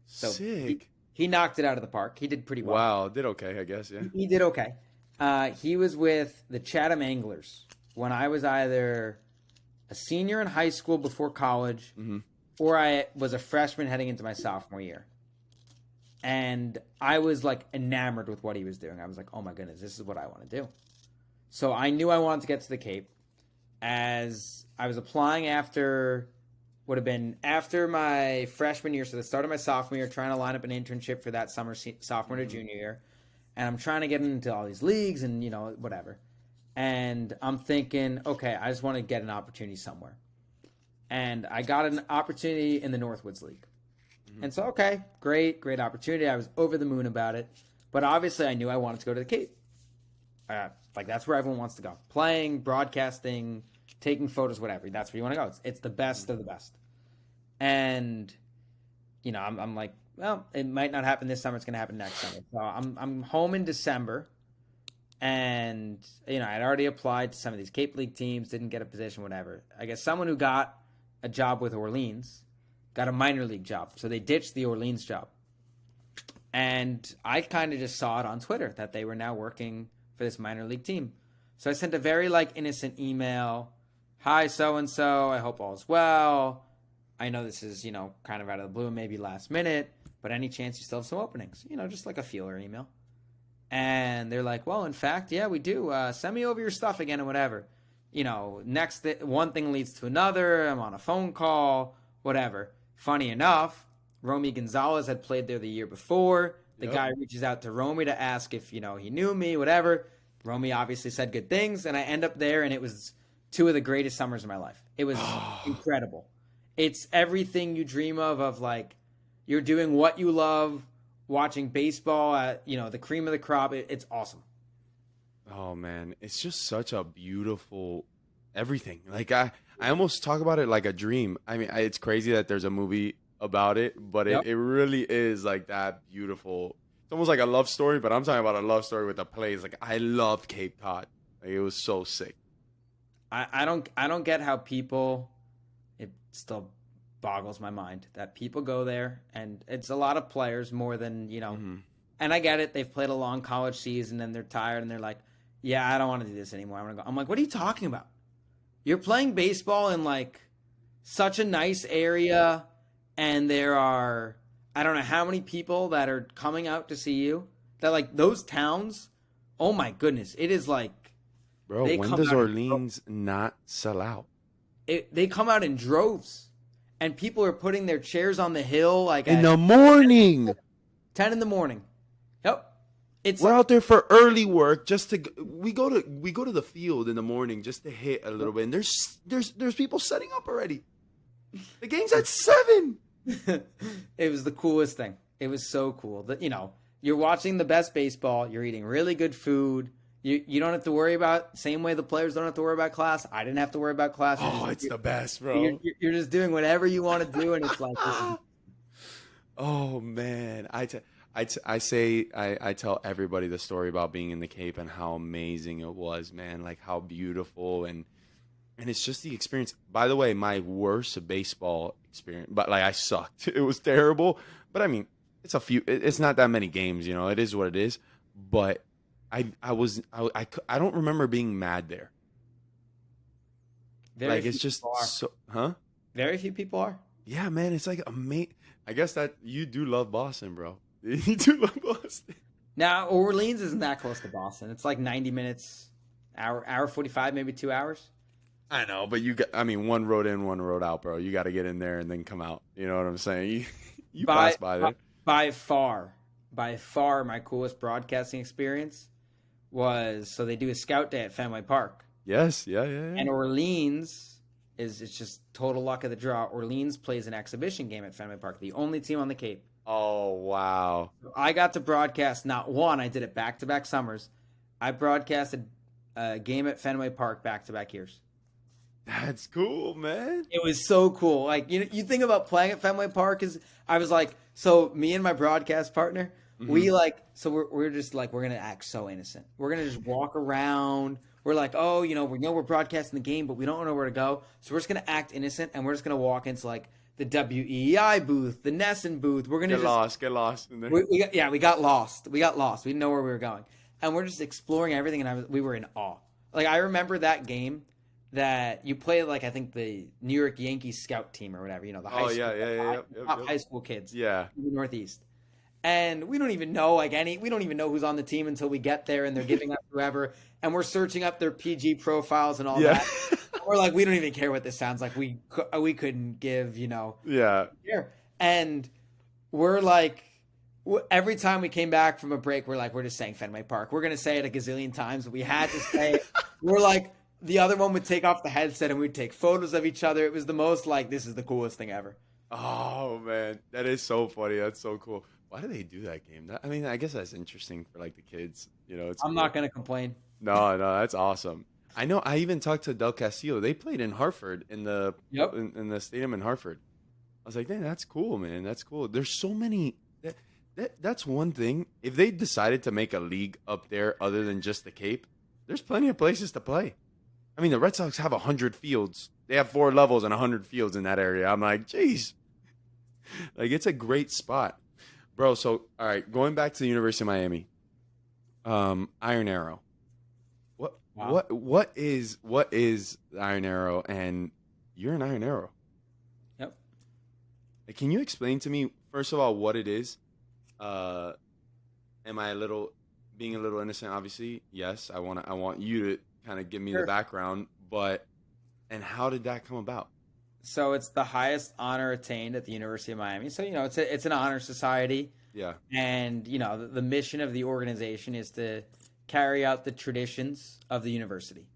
So sick. He knocked it out of the park. He did pretty well. Wow, did okay, I guess, yeah. He did okay. He was with the Chatham Anglers when I was either a senior in high school before college, or I was a freshman heading into my sophomore year. And I was like enamored with what he was doing. I was like, oh my goodness, this is what I want to do. So I knew I wanted to get to the Cape. As I was applying after my freshman year, so the start of my sophomore year, trying to line up an internship for that summer, sophomore to junior year. And I'm trying to get into all these leagues and, whatever. And I'm thinking, okay, I just want to get an opportunity somewhere. And I got an opportunity in the Northwoods League. And so, okay, great opportunity. I was over the moon about it. But obviously I knew I wanted to go to the Cape. Like, that's where everyone wants to go. Playing, broadcasting, taking photos, whatever. That's where you want to go. It's the best of the best. And, I'm like, well, it might not happen this summer. It's going to happen next summer. So I'm home in December, and I'd already applied to some of these Cape League teams, didn't get a position, whatever. I guess someone who got a job with Orleans got a minor league job, so they ditched the Orleans job. And I kind of just saw it on Twitter that they were now working for this minor league team. So I sent a very innocent email. Hi, so-and-so. I hope all's well. I know this is, kind of out of the blue, maybe last minute, but any chance you still have some openings? Just like a feeler email. And they're like, well, in fact, yeah, we do. Send me over your stuff again and whatever. Next, one thing leads to another. I'm on a phone call, whatever. Funny enough, Romy Gonzalez had played there the year before. The guy reaches out to Romy to ask if, he knew me, whatever. Romy obviously said good things, and I end up there, and it was 2 of the greatest summers of my life. It was incredible. It's everything you dream of you're doing what you love, watching baseball at, the cream of the crop. It's awesome. Oh, man. It's just such a beautiful everything. I almost talk about it like a dream. I mean, it's crazy that there's a movie about it, but it really is that beautiful. It's almost like a love story, but I'm talking about a love story with a place. I loved Cape Cod. It was so sick. I don't get how people, it still boggles my mind that people go there, and it's a lot of players more than, and I get it. They've played a long college season and they're tired and they're like, yeah, I don't want to do this anymore. I'm going to go. I'm like, what are you talking about? You're playing baseball in such a nice area, and there are, I don't know how many people that are coming out to see you. That those towns, oh my goodness, it is bro, when does Orleans not sell out? They come out in droves, and people are putting their chairs on the hill in the morning. 10 in the morning. Yep. We're out there for early work just to we go to the field in the morning just to hit a little bit, and there's people setting up already. The game's at 7. It was the coolest thing. It was so cool that you're watching the best baseball, you're eating really good food. You don't have to worry about, same way the players don't have to worry about class. I didn't have to worry about class. It's the best, bro. You're just doing whatever you want to do, and it's oh man, I tell everybody the story about being in the Cape and how amazing it was, man. How beautiful, and it's just the experience. By the way, my worst baseball experience, but I sucked. It was terrible. But I mean, it's not that many games, it is what it is. But I don't remember being mad there. It's just so, huh? Very few people are. Yeah, man, it's amazing. I guess that you do love Boston, bro. You do love Boston. Now, Orleans isn't that close to Boston. It's 90 minutes, hour 45, maybe 2 hours. I know, but one road in, one road out, bro. You got to get in there and then come out. You know what I'm saying? You pass by there. By far, my coolest broadcasting experience was, so they do a scout day at Fenway Park. Yes, yeah. And Orleans it's just total luck of the draw. Orleans plays an exhibition game at Fenway Park, the only team on the Cape. Oh, wow. I got to broadcast not one. I did it back-to-back summers. I broadcasted a game at Fenway Park back-to-back years. That's cool, man. It was so cool. You think about playing at Fenway Park I was so me and my broadcast partner, we we're just we're going to act so innocent. We're going to just walk around. We're we know we're broadcasting the game, but we don't know where to go. So we're just going to act innocent, and we're just going to walk into the WEI booth, the Nesson booth. We're going to get lost in there. We got lost. We didn't know where we were going. And we're just exploring everything, and we were in awe. I remember that game that you played, I think the New York Yankees scout team or whatever, the high school, high school kids. Yeah. In the Northeast. And we don't even know we don't even know who's on the team until we get there, and they're giving us whoever, and we're searching up their PG profiles and all that. We're we don't even care what this sounds like. We couldn't give, Yeah. Here. And we're every time we came back from a break, we're just saying Fenway Park. We're going to say it a gazillion times, but we had to say it. We're the other one would take off the headset and we'd take photos of each other. It was the most this is the coolest thing ever. Oh, man. That is so funny. That's so cool. Why do they do that game? I guess that's interesting for the kids. It's I'm not going to complain. No, that's awesome. I know. I even talked to Del Castillo. They played in Hartford in the stadium in Hartford. I was like, man, that's cool, man. That's cool. There's so many That's one thing. If they decided to make a league up there other than just the Cape, there's plenty of places to play. I mean, the Red Sox have 100 fields. They have 4 levels and 100 fields in that area. I'm like, geez. Like, it's a great spot. Bro, so, all right, going back to the University of Miami, Iron Arrow. Wow. What is the Iron Arrow? And you're an Iron Arrow. Yep. Like, can you explain to me, first of all, what it is? Am I being a little innocent? Obviously, yes. I want you to kind of give me the background, and how did that come about? So it's the highest honor attained at the University of Miami. So, it's an honor society. Yeah. And, the mission of the organization is to carry out the traditions of the university,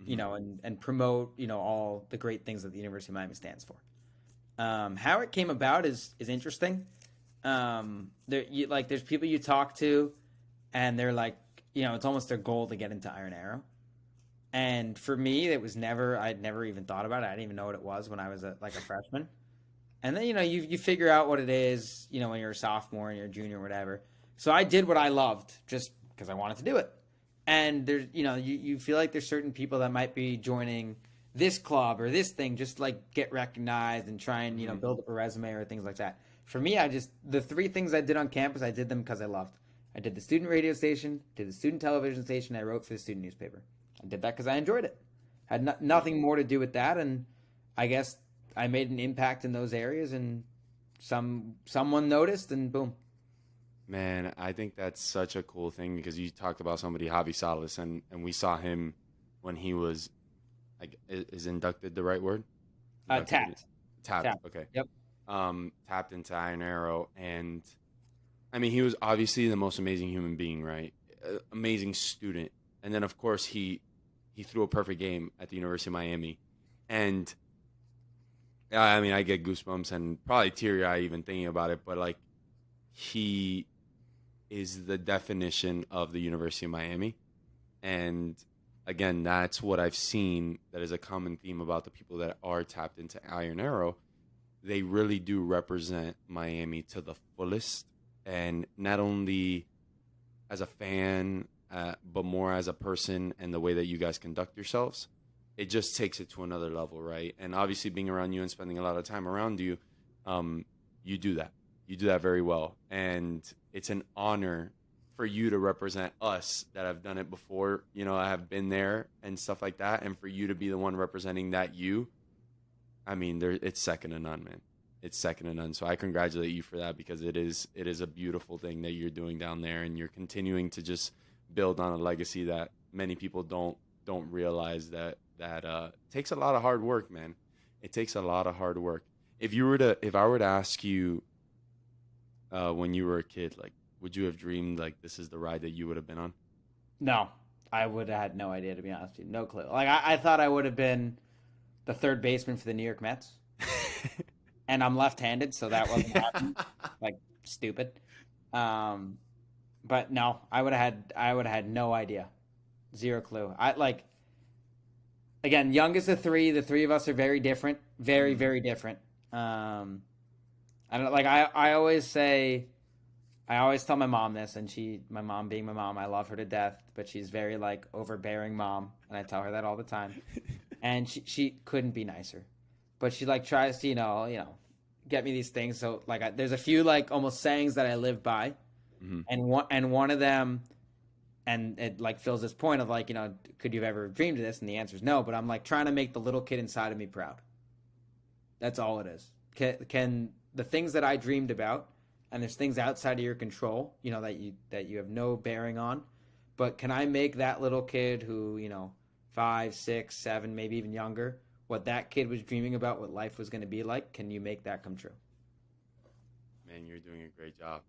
and promote, all the great things that the University of Miami stands for. How it came about is interesting. There's people you talk to and they're like, it's almost their goal to get into Iron Arrow. And for me, I'd never even thought about it. I didn't even know what it was when I was a freshman. And then, you figure out what it is, when you're a sophomore and you're a junior or whatever. So I did what I loved just because I wanted to do it. And there's, you feel like there's certain people that might be joining this club or this thing just like get recognized and try and, build up a resume or things like that. For me, the 3 things I did on campus, I did them because I loved. I did the student radio station, did the student television station, I wrote for the student newspaper. I did that because I enjoyed it. Had nothing more to do with that, and I guess I made an impact in those areas, and someone noticed, and boom. Man, I think that's such a cool thing because you talked about somebody, Javi Salas, and we saw him when he was, like, is inducted the right word? Tapped. Okay. Yep. Tapped into Iron Arrow, and I mean, he was obviously the most amazing human being, right? Amazing student, and then of course he threw a perfect game at the University of Miami, and I mean, I get goosebumps and probably teary-eyed even thinking about it, but like, he is the definition of the University of Miami, and again, that's what I've seen that is a common theme about the people that are tapped into Iron Arrow. They really do represent Miami to the fullest, and not only as a fan, but more as a person and the way that you guys conduct yourselves. It just takes it to another level, right? And obviously being around you and spending a lot of time around you, you do that. You do that very well. And it's an honor for you to represent us that have done it before, I have been there and stuff like that. And for you to be the one representing that I mean, it's second to none, man. It's second to none. So I congratulate you for that because it is a beautiful thing that you're doing down there, and you're continuing to just build on a legacy that many people don't realize that takes a lot of hard work, man. It takes a lot of hard work. If I were to ask you when you were a kid, like, would you have dreamed like this is the ride that you would have been on? No, I would have had no idea, to be honest with you. No clue. Like, I thought I would have been the third baseman for the New York Mets. And I'm left-handed, so that wasn't happening. Like, stupid. But no, I would have had no idea. Zero clue. Again, youngest of 3, the 3 of us are very different. Very, very different. I don't like I always tell my mom this, and my mom being my mom, I love her to death, but she's very like overbearing mom, and I tell her that all the time. And she couldn't be nicer. But she like tries to, get me these things. So like there's a few like almost sayings that I live by. Mm-hmm. And one of them, and it like fills this point of like, could you have ever dreamed of this? And the answer is no, but I'm like trying to make the little kid inside of me proud. That's all it is. Can the things that I dreamed about, and there's things outside of your control, that you have no bearing on, but can I make that little kid who, 5, 6, 7, maybe even younger, what that kid was dreaming about, what life was going to be like, can you make that come true? Man, you're doing a great job.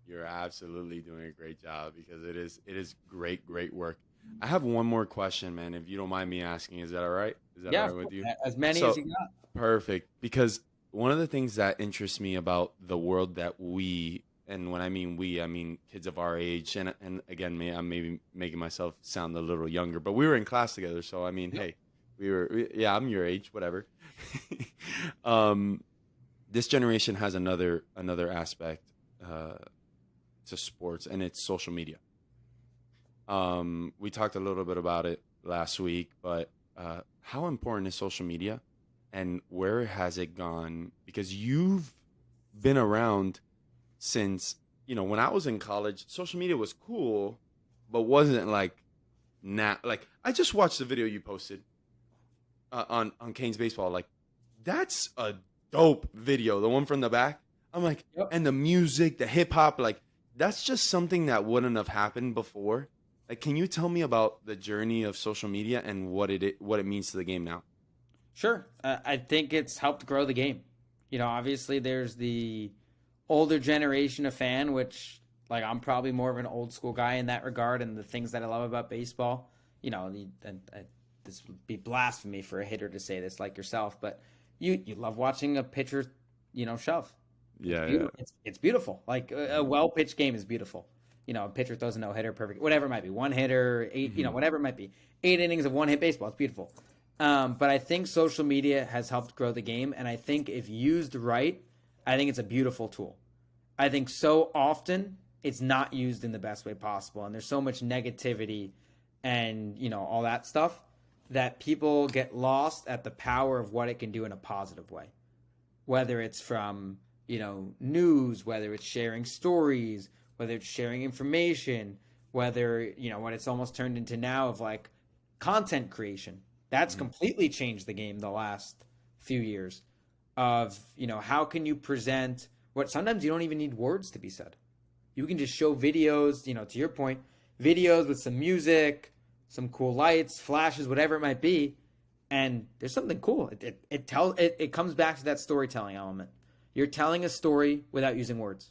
You're absolutely doing a great job because it is great work. I have one more question, man, if you don't mind me asking. Is that all right? Is that all right with you? As many as you got. Perfect. Because one of the things that interests me about the world that we, and when I mean we, I mean kids of our age, and again, I'm maybe making myself sound a little younger, but we were in class together, so I mean, hey, I'm your age, whatever. This generation has another aspect to sports, and it's social media. We talked a little bit about it last week, but how important is social media, and where has it gone? Because you've been around since, when I was in college, social media was cool, but wasn't like now. Like, I just watched the video you posted on Kane's baseball. Like, that's a dope video, the one from the back. I'm like, Yep. And the music, the hip hop, like, that's just something that wouldn't have happened before. Like, can you tell me about the journey of social media and what it means to the game now? Sure. I think it's helped grow the game. Obviously there's the older generation of fan, which, like, I'm probably more of an old school guy in that regard, and the things that I love about baseball, this would be blasphemy for a hitter to say this like yourself, but you love watching a pitcher, shove. Yeah. It's beautiful. Like a well-pitched game is beautiful. A pitcher throws a no-hitter, perfect, whatever it might be, one hitter, 8, whatever it might be, 8 innings of one-hit baseball. It's beautiful. But I think social media has helped grow the game, and I think if used right, I think it's a beautiful tool. I think so often it's not used in the best way possible, and there's so much negativity and, all that stuff that people get lost at the power of what it can do in a positive way. Whether it's from, news, whether it's sharing stories, whether it's sharing information, whether, what it's almost turned into now of like content creation. That's completely changed the game the last few years of, how can you present what sometimes you don't even need words to be said. You can just show videos, to your point, videos with some music, some cool lights, flashes, whatever it might be. And there's something cool. It comes back to that storytelling element. You're telling a story without using words.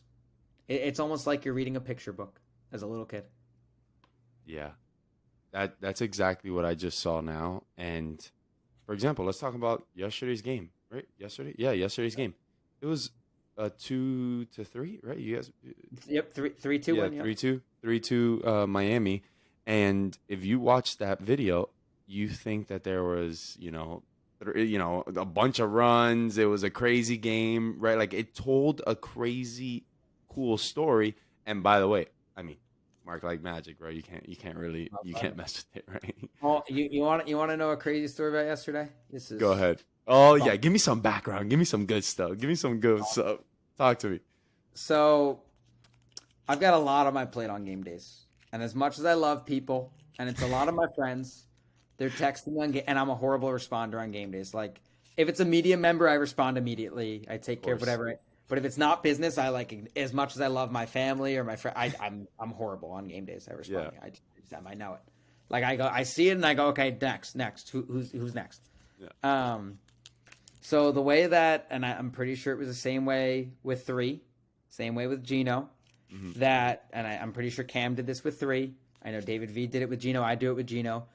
It's almost like you're reading a picture book as a little kid. Yeah. That's exactly what I just saw now. And for example, let's talk about yesterday's game, right? Yesterday's game. It was 2-3, right? You guys. Yep, 3-2 Yeah, win. Yep. 3-2 Miami. And if you watch that video, you think that there was, a bunch of runs. It was a crazy game, right? Like, it told a crazy, cool story. And by the way, I mean, Mark, like magic, bro. You can't mess with it, right? Oh, you want to know a crazy story about yesterday? Go ahead. Oh yeah, give me some background. Give me some good stuff. Give me some good stuff. Talk to me. So, I've got a lot on my plate on game days, and as much as I love people, and it's a lot of my friends, they're texting me on game, and I'm a horrible responder on game days. Like, if it's a media member, I respond immediately. I take care of whatever. But if it's not business, I like, as much as I love my family or my friend, I'm horrible on game days. I respond. Yeah. I know it. Like, I see it and I go, okay, next. Who's next? Yeah. So the way that, and I'm pretty sure it was the same way with 3, same way with Gino, and I'm pretty sure Cam did this with 3. I know David V did it with Gino. I do it with Gino.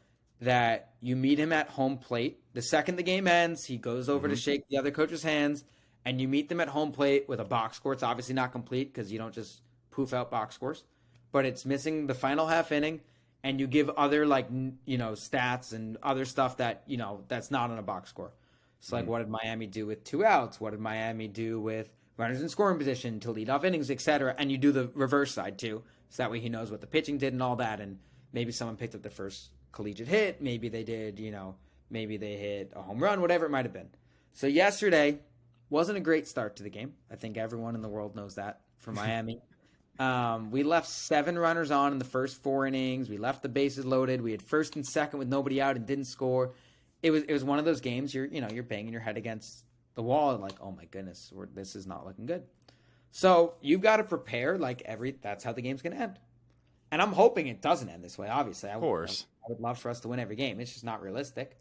That you meet him at home plate. The second the game ends, he goes over to shake the other coach's hands. And you meet them at home plate with a box score. It's obviously not complete because you don't just poof out box scores. But it's missing the final half inning. And you give other, stats and other stuff that, that's not on a box score. So, what did Miami do with 2 outs? What did Miami do with runners in scoring position to lead off innings, etc.? And you do the reverse side, too. So that way he knows what the pitching did and all that. And maybe someone picked up their first collegiate hit. Maybe they did, maybe they hit a home run, whatever it might have been. So yesterday wasn't a great start to the game. I think everyone in the world knows that for Miami. We left 7 runners on in the first 4 innings. We left the bases loaded. We had first and second with nobody out and didn't score. It was one of those games you're banging your head against the wall and like, oh my goodness, this is not looking good. So you've got to prepare that's how the game's going to end. And I'm hoping it doesn't end this way, obviously. Of course. I would love for us to win every game. It's just not realistic.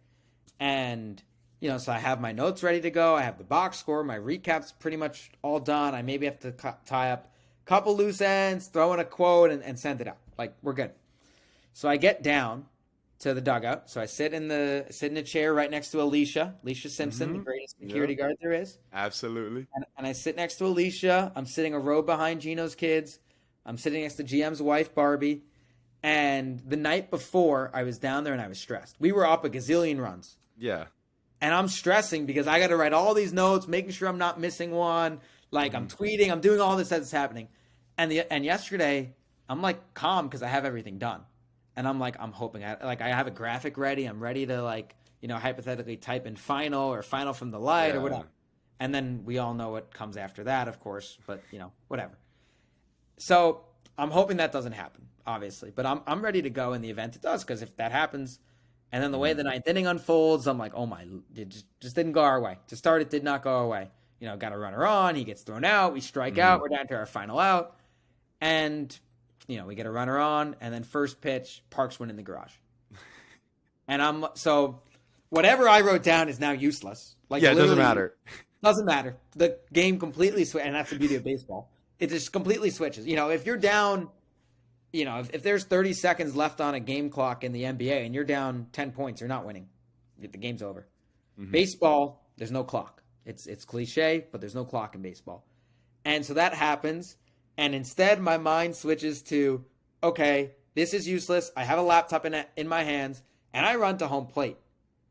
And so I have my notes ready to go. I have the box score. My recap's pretty much all done. I maybe have to tie up a couple loose ends, throw in a quote, and send it out. Like, we're good. So I get down to the dugout. So I sit in a chair right next to Alicia Simpson, the greatest security guard there is. Absolutely. And I sit next to Alicia. I'm sitting a row behind Gino's kids. I'm sitting next to GM's wife, Barbie. And the night before, I was down there and I was stressed. We were up a gazillion runs. Yeah. And I'm stressing because I got to write all these notes, making sure I'm not missing one. Like, I'm tweeting, I'm doing all this as it's happening. And yesterday I'm like calm because I have everything done, and I'm like I'm hoping I have a graphic ready. I'm ready to like hypothetically type in final or final from the light or Yeah. whatever. And then we all know what comes after that, of course. But whatever. So I'm hoping that doesn't happen, obviously. But I'm ready to go in the event it does, because if that happens, and then the way the ninth inning unfolds, I'm like, oh my, it just didn't go our way. To start, it did not go our way. Got a runner on, he gets thrown out, we strike out, we're down to our final out, and we get a runner on, and then first pitch, Parks went in the garage, and so whatever I wrote down is now useless. Like, it doesn't matter. Doesn't matter. The game completely switches, and that's the beauty of baseball. It just completely switches. If you're down, if there's 30 seconds left on a game clock in the NBA and you're down 10 points, you're not winning. The game's over. Baseball, there's no clock. It's cliche, but there's no clock in baseball. And so that happens, and instead my mind switches to, okay, this is useless. I have a laptop in my hands, and I run to home plate.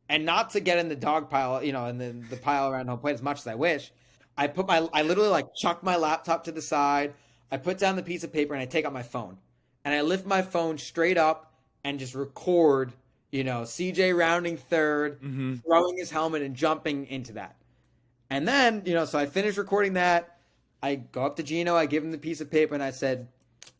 And not to get in the dog pile, and the pile around home plate as much as I wish. I literally like chuck my laptop to the side. I put down the piece of paper and I take out my phone. And I lift my phone straight up and just record, CJ rounding third, throwing his helmet and jumping into that. And then, so I finished recording that. I go up to Gino, I give him the piece of paper, and I said,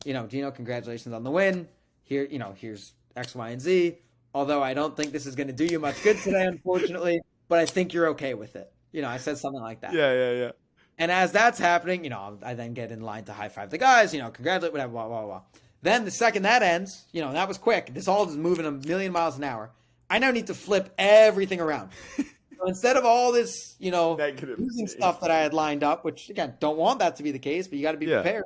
Gino, congratulations on the win. Here, here's X, Y, and Z. Although I don't think this is going to do you much good today, unfortunately, but I think you're okay with it. I said something like that. Yeah. And as that's happening, I then get in line to high five the guys, congratulate, whatever, blah, blah, blah. Then the second that ends, that was quick. This all is moving a million miles an hour. I now need to flip everything around. So instead of all this, losing stuff that I had lined up, which again, don't want that to be the case, but you got to be prepared.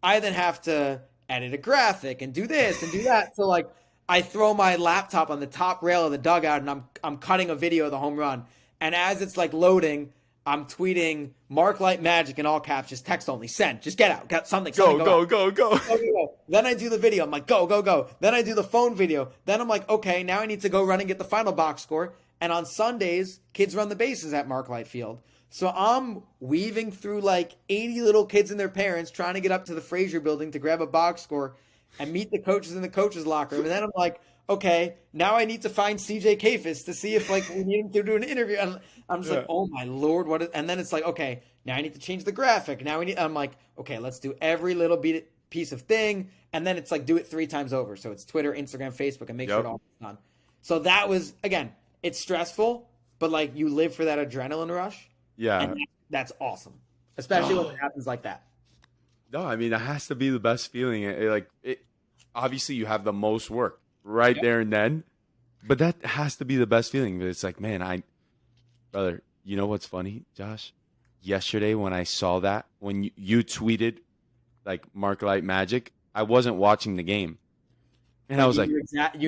I then have to edit a graphic and do this and do that. So like, I throw my laptop on the top rail of the dugout and I'm cutting a video of the home run. And as it's like loading, I'm tweeting Mark Light Magic in all caps, just text only, send, just get out, got something. Go. Then I do the video. I'm like, go. Then I do the phone video. Then I'm like, okay, now I need to go run and get the final box score. And on Sundays, kids run the bases at Mark Light Field. So I'm weaving through like 80 little kids and their parents trying to get up to the Frazier building to grab a box score and meet the coaches in the coaches' locker room. And then I'm like, okay, now I need to find CJ Kafis to see if like we need him to do an interview. And I'm just like, oh my Lord, what is, and then it's like, okay, now I need to change the graphic. I'm like, okay, let's do every little piece of thing. And then it's like, do it 3 times over. So it's Twitter, Instagram, Facebook, and make sure it all is done. So that was, again, it's stressful, but like you live for that adrenaline rush. Yeah. And that's awesome. Especially when it happens like that. No, I mean, that has to be the best feeling. Obviously you have the most work right there and then, but that has to be the best feeling. It's like, man, brother, you know what's funny, Josh? Yesterday when I saw that, when you tweeted like Mark Light Magic, I wasn't watching the game. And I was like,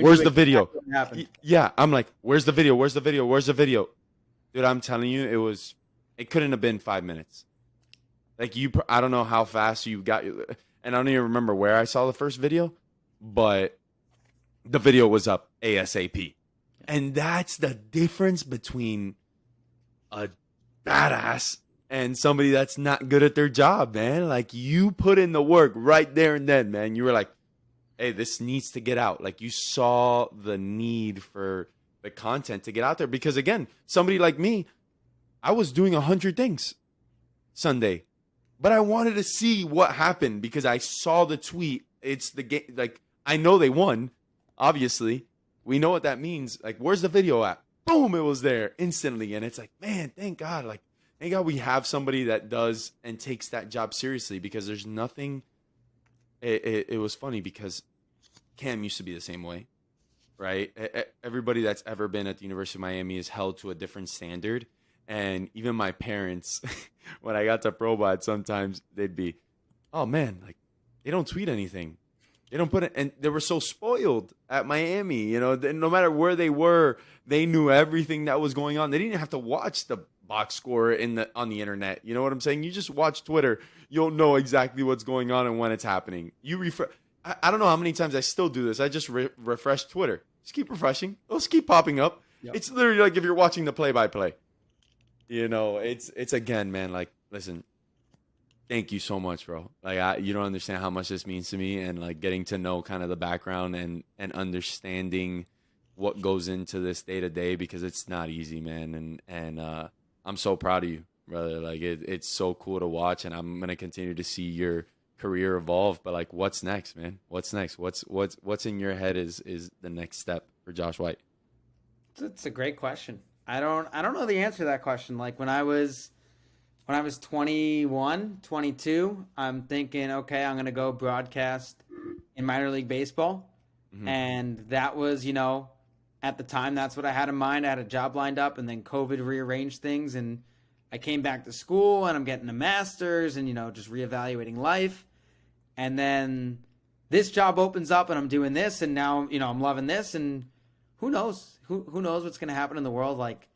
where's the video? Yeah, I'm like, where's the video? Dude, I'm telling you, it couldn't have been 5 minutes. Like I don't know how fast you got, and I don't even remember where I saw the first video, but the video was up ASAP. And that's the difference between a badass and somebody that's not good at their job, man. Like you put in the work right there and then, man. You were like, hey, this needs to get out. Like you saw the need for the content to get out there. Because again, somebody like me, I was doing 100 things Sunday, but I wanted to see what happened because I saw the tweet. It's the game. Like I know they won. Obviously, we know what that means. Like, where's the video at? Boom, it was there instantly. And it's like, man, thank God. Like, thank God we have somebody that does and takes that job seriously, because there's nothing. It was funny because Cam used to be the same way, right? Everybody that's ever been at the University of Miami is held to a different standard. And even my parents, when I got to ProBot, sometimes they'd be, oh man, like they don't tweet anything. They don't put it, and they were so spoiled at Miami, no matter where they were, they knew everything that was going on. They didn't have to watch the box score on the internet. You know what I'm saying? You just watch Twitter. You'll know exactly what's going on and when it's happening. You refresh. I don't know how many times I still do this. I just refresh Twitter. Just keep refreshing. It'll just keep popping up. Yep. It's literally like if you're watching the play-by-play. It's again, man, like, listen, thank you so much, bro. Like, you don't understand how much this means to me, and like getting to know kind of the background and understanding what goes into this day to day, because it's not easy, man. And I'm so proud of you, brother. Like, it's so cool to watch, and I'm gonna continue to see your career evolve. But like, what's next, man? What's next? What's in your head is the next step for Josh White? It's a great question. I don't know the answer to that question. Like when I was 21, 22, I'm thinking, okay, I'm going to go broadcast in minor league baseball. Mm-hmm. And that was, at the time, that's what I had in mind. I had a job lined up, and then COVID rearranged things, and I came back to school, and I'm getting a master's and, just reevaluating life. And then this job opens up, and I'm doing this, and now, I'm loving this, and who knows? Who knows what's going to happen in the world? Like,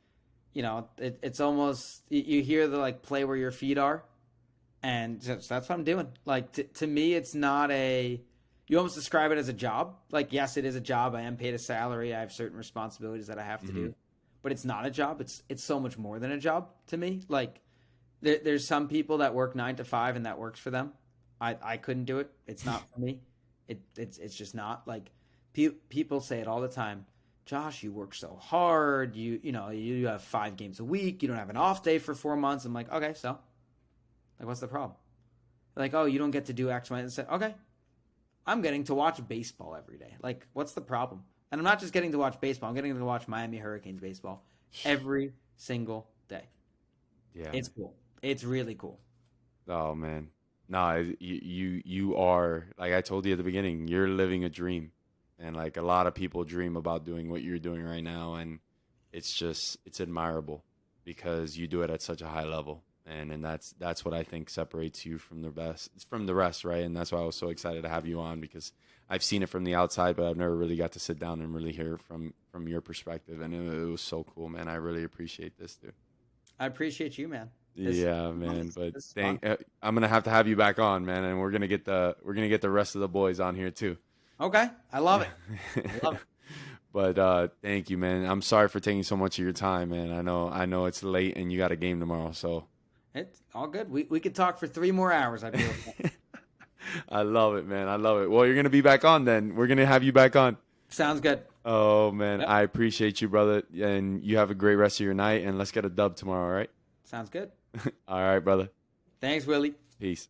it's almost, you hear the like play where your feet are, and that's what I'm doing. Like to me, it's not you almost describe it as a job. Like, yes, it is a job. I am paid a salary. I have certain responsibilities that I have to do, but it's not a job. It's so much more than a job to me. Like there's some people that work 9 to 5 and that works for them. I couldn't do it. It's not for me. It's just not. Like people say it all the time. Josh, you work so hard. You have 5 games a week. You don't have an off day for 4 months. I'm like, okay, so like, what's the problem? Like, oh, you don't get to do X, Y, and Z. Okay, I'm getting to watch baseball every day. Like, what's the problem? And I'm not just getting to watch baseball. I'm getting to watch Miami Hurricanes baseball every single day. Yeah, it's cool. It's really cool. Oh man, no, you are, like I told you at the beginning, you're living a dream. And like a lot of people dream about doing what you're doing right now, and it's admirable because you do it at such a high level, and that's what I think separates you from the rest, right? And that's why I was so excited to have you on, because I've seen it from the outside, but I've never really got to sit down and really hear from your perspective, and it was so cool, man. I really appreciate this, dude. I appreciate you, man. Man. But I'm gonna have you back on, man, and we're gonna get the rest of the boys on here too. Okay. I love it. But thank you, man. I'm sorry for taking so much of your time, man. I know it's late and you got a game tomorrow, so it's all good. We could talk for 3 more hours, I feel. I love it, man. I love it. Well, you're gonna be back on then. We're gonna have you back on. Sounds good. Oh man, Yep. I appreciate you, brother, and you have a great rest of your night, and let's get a dub tomorrow, all right? Sounds good. All right, brother. Thanks, Willie. Peace.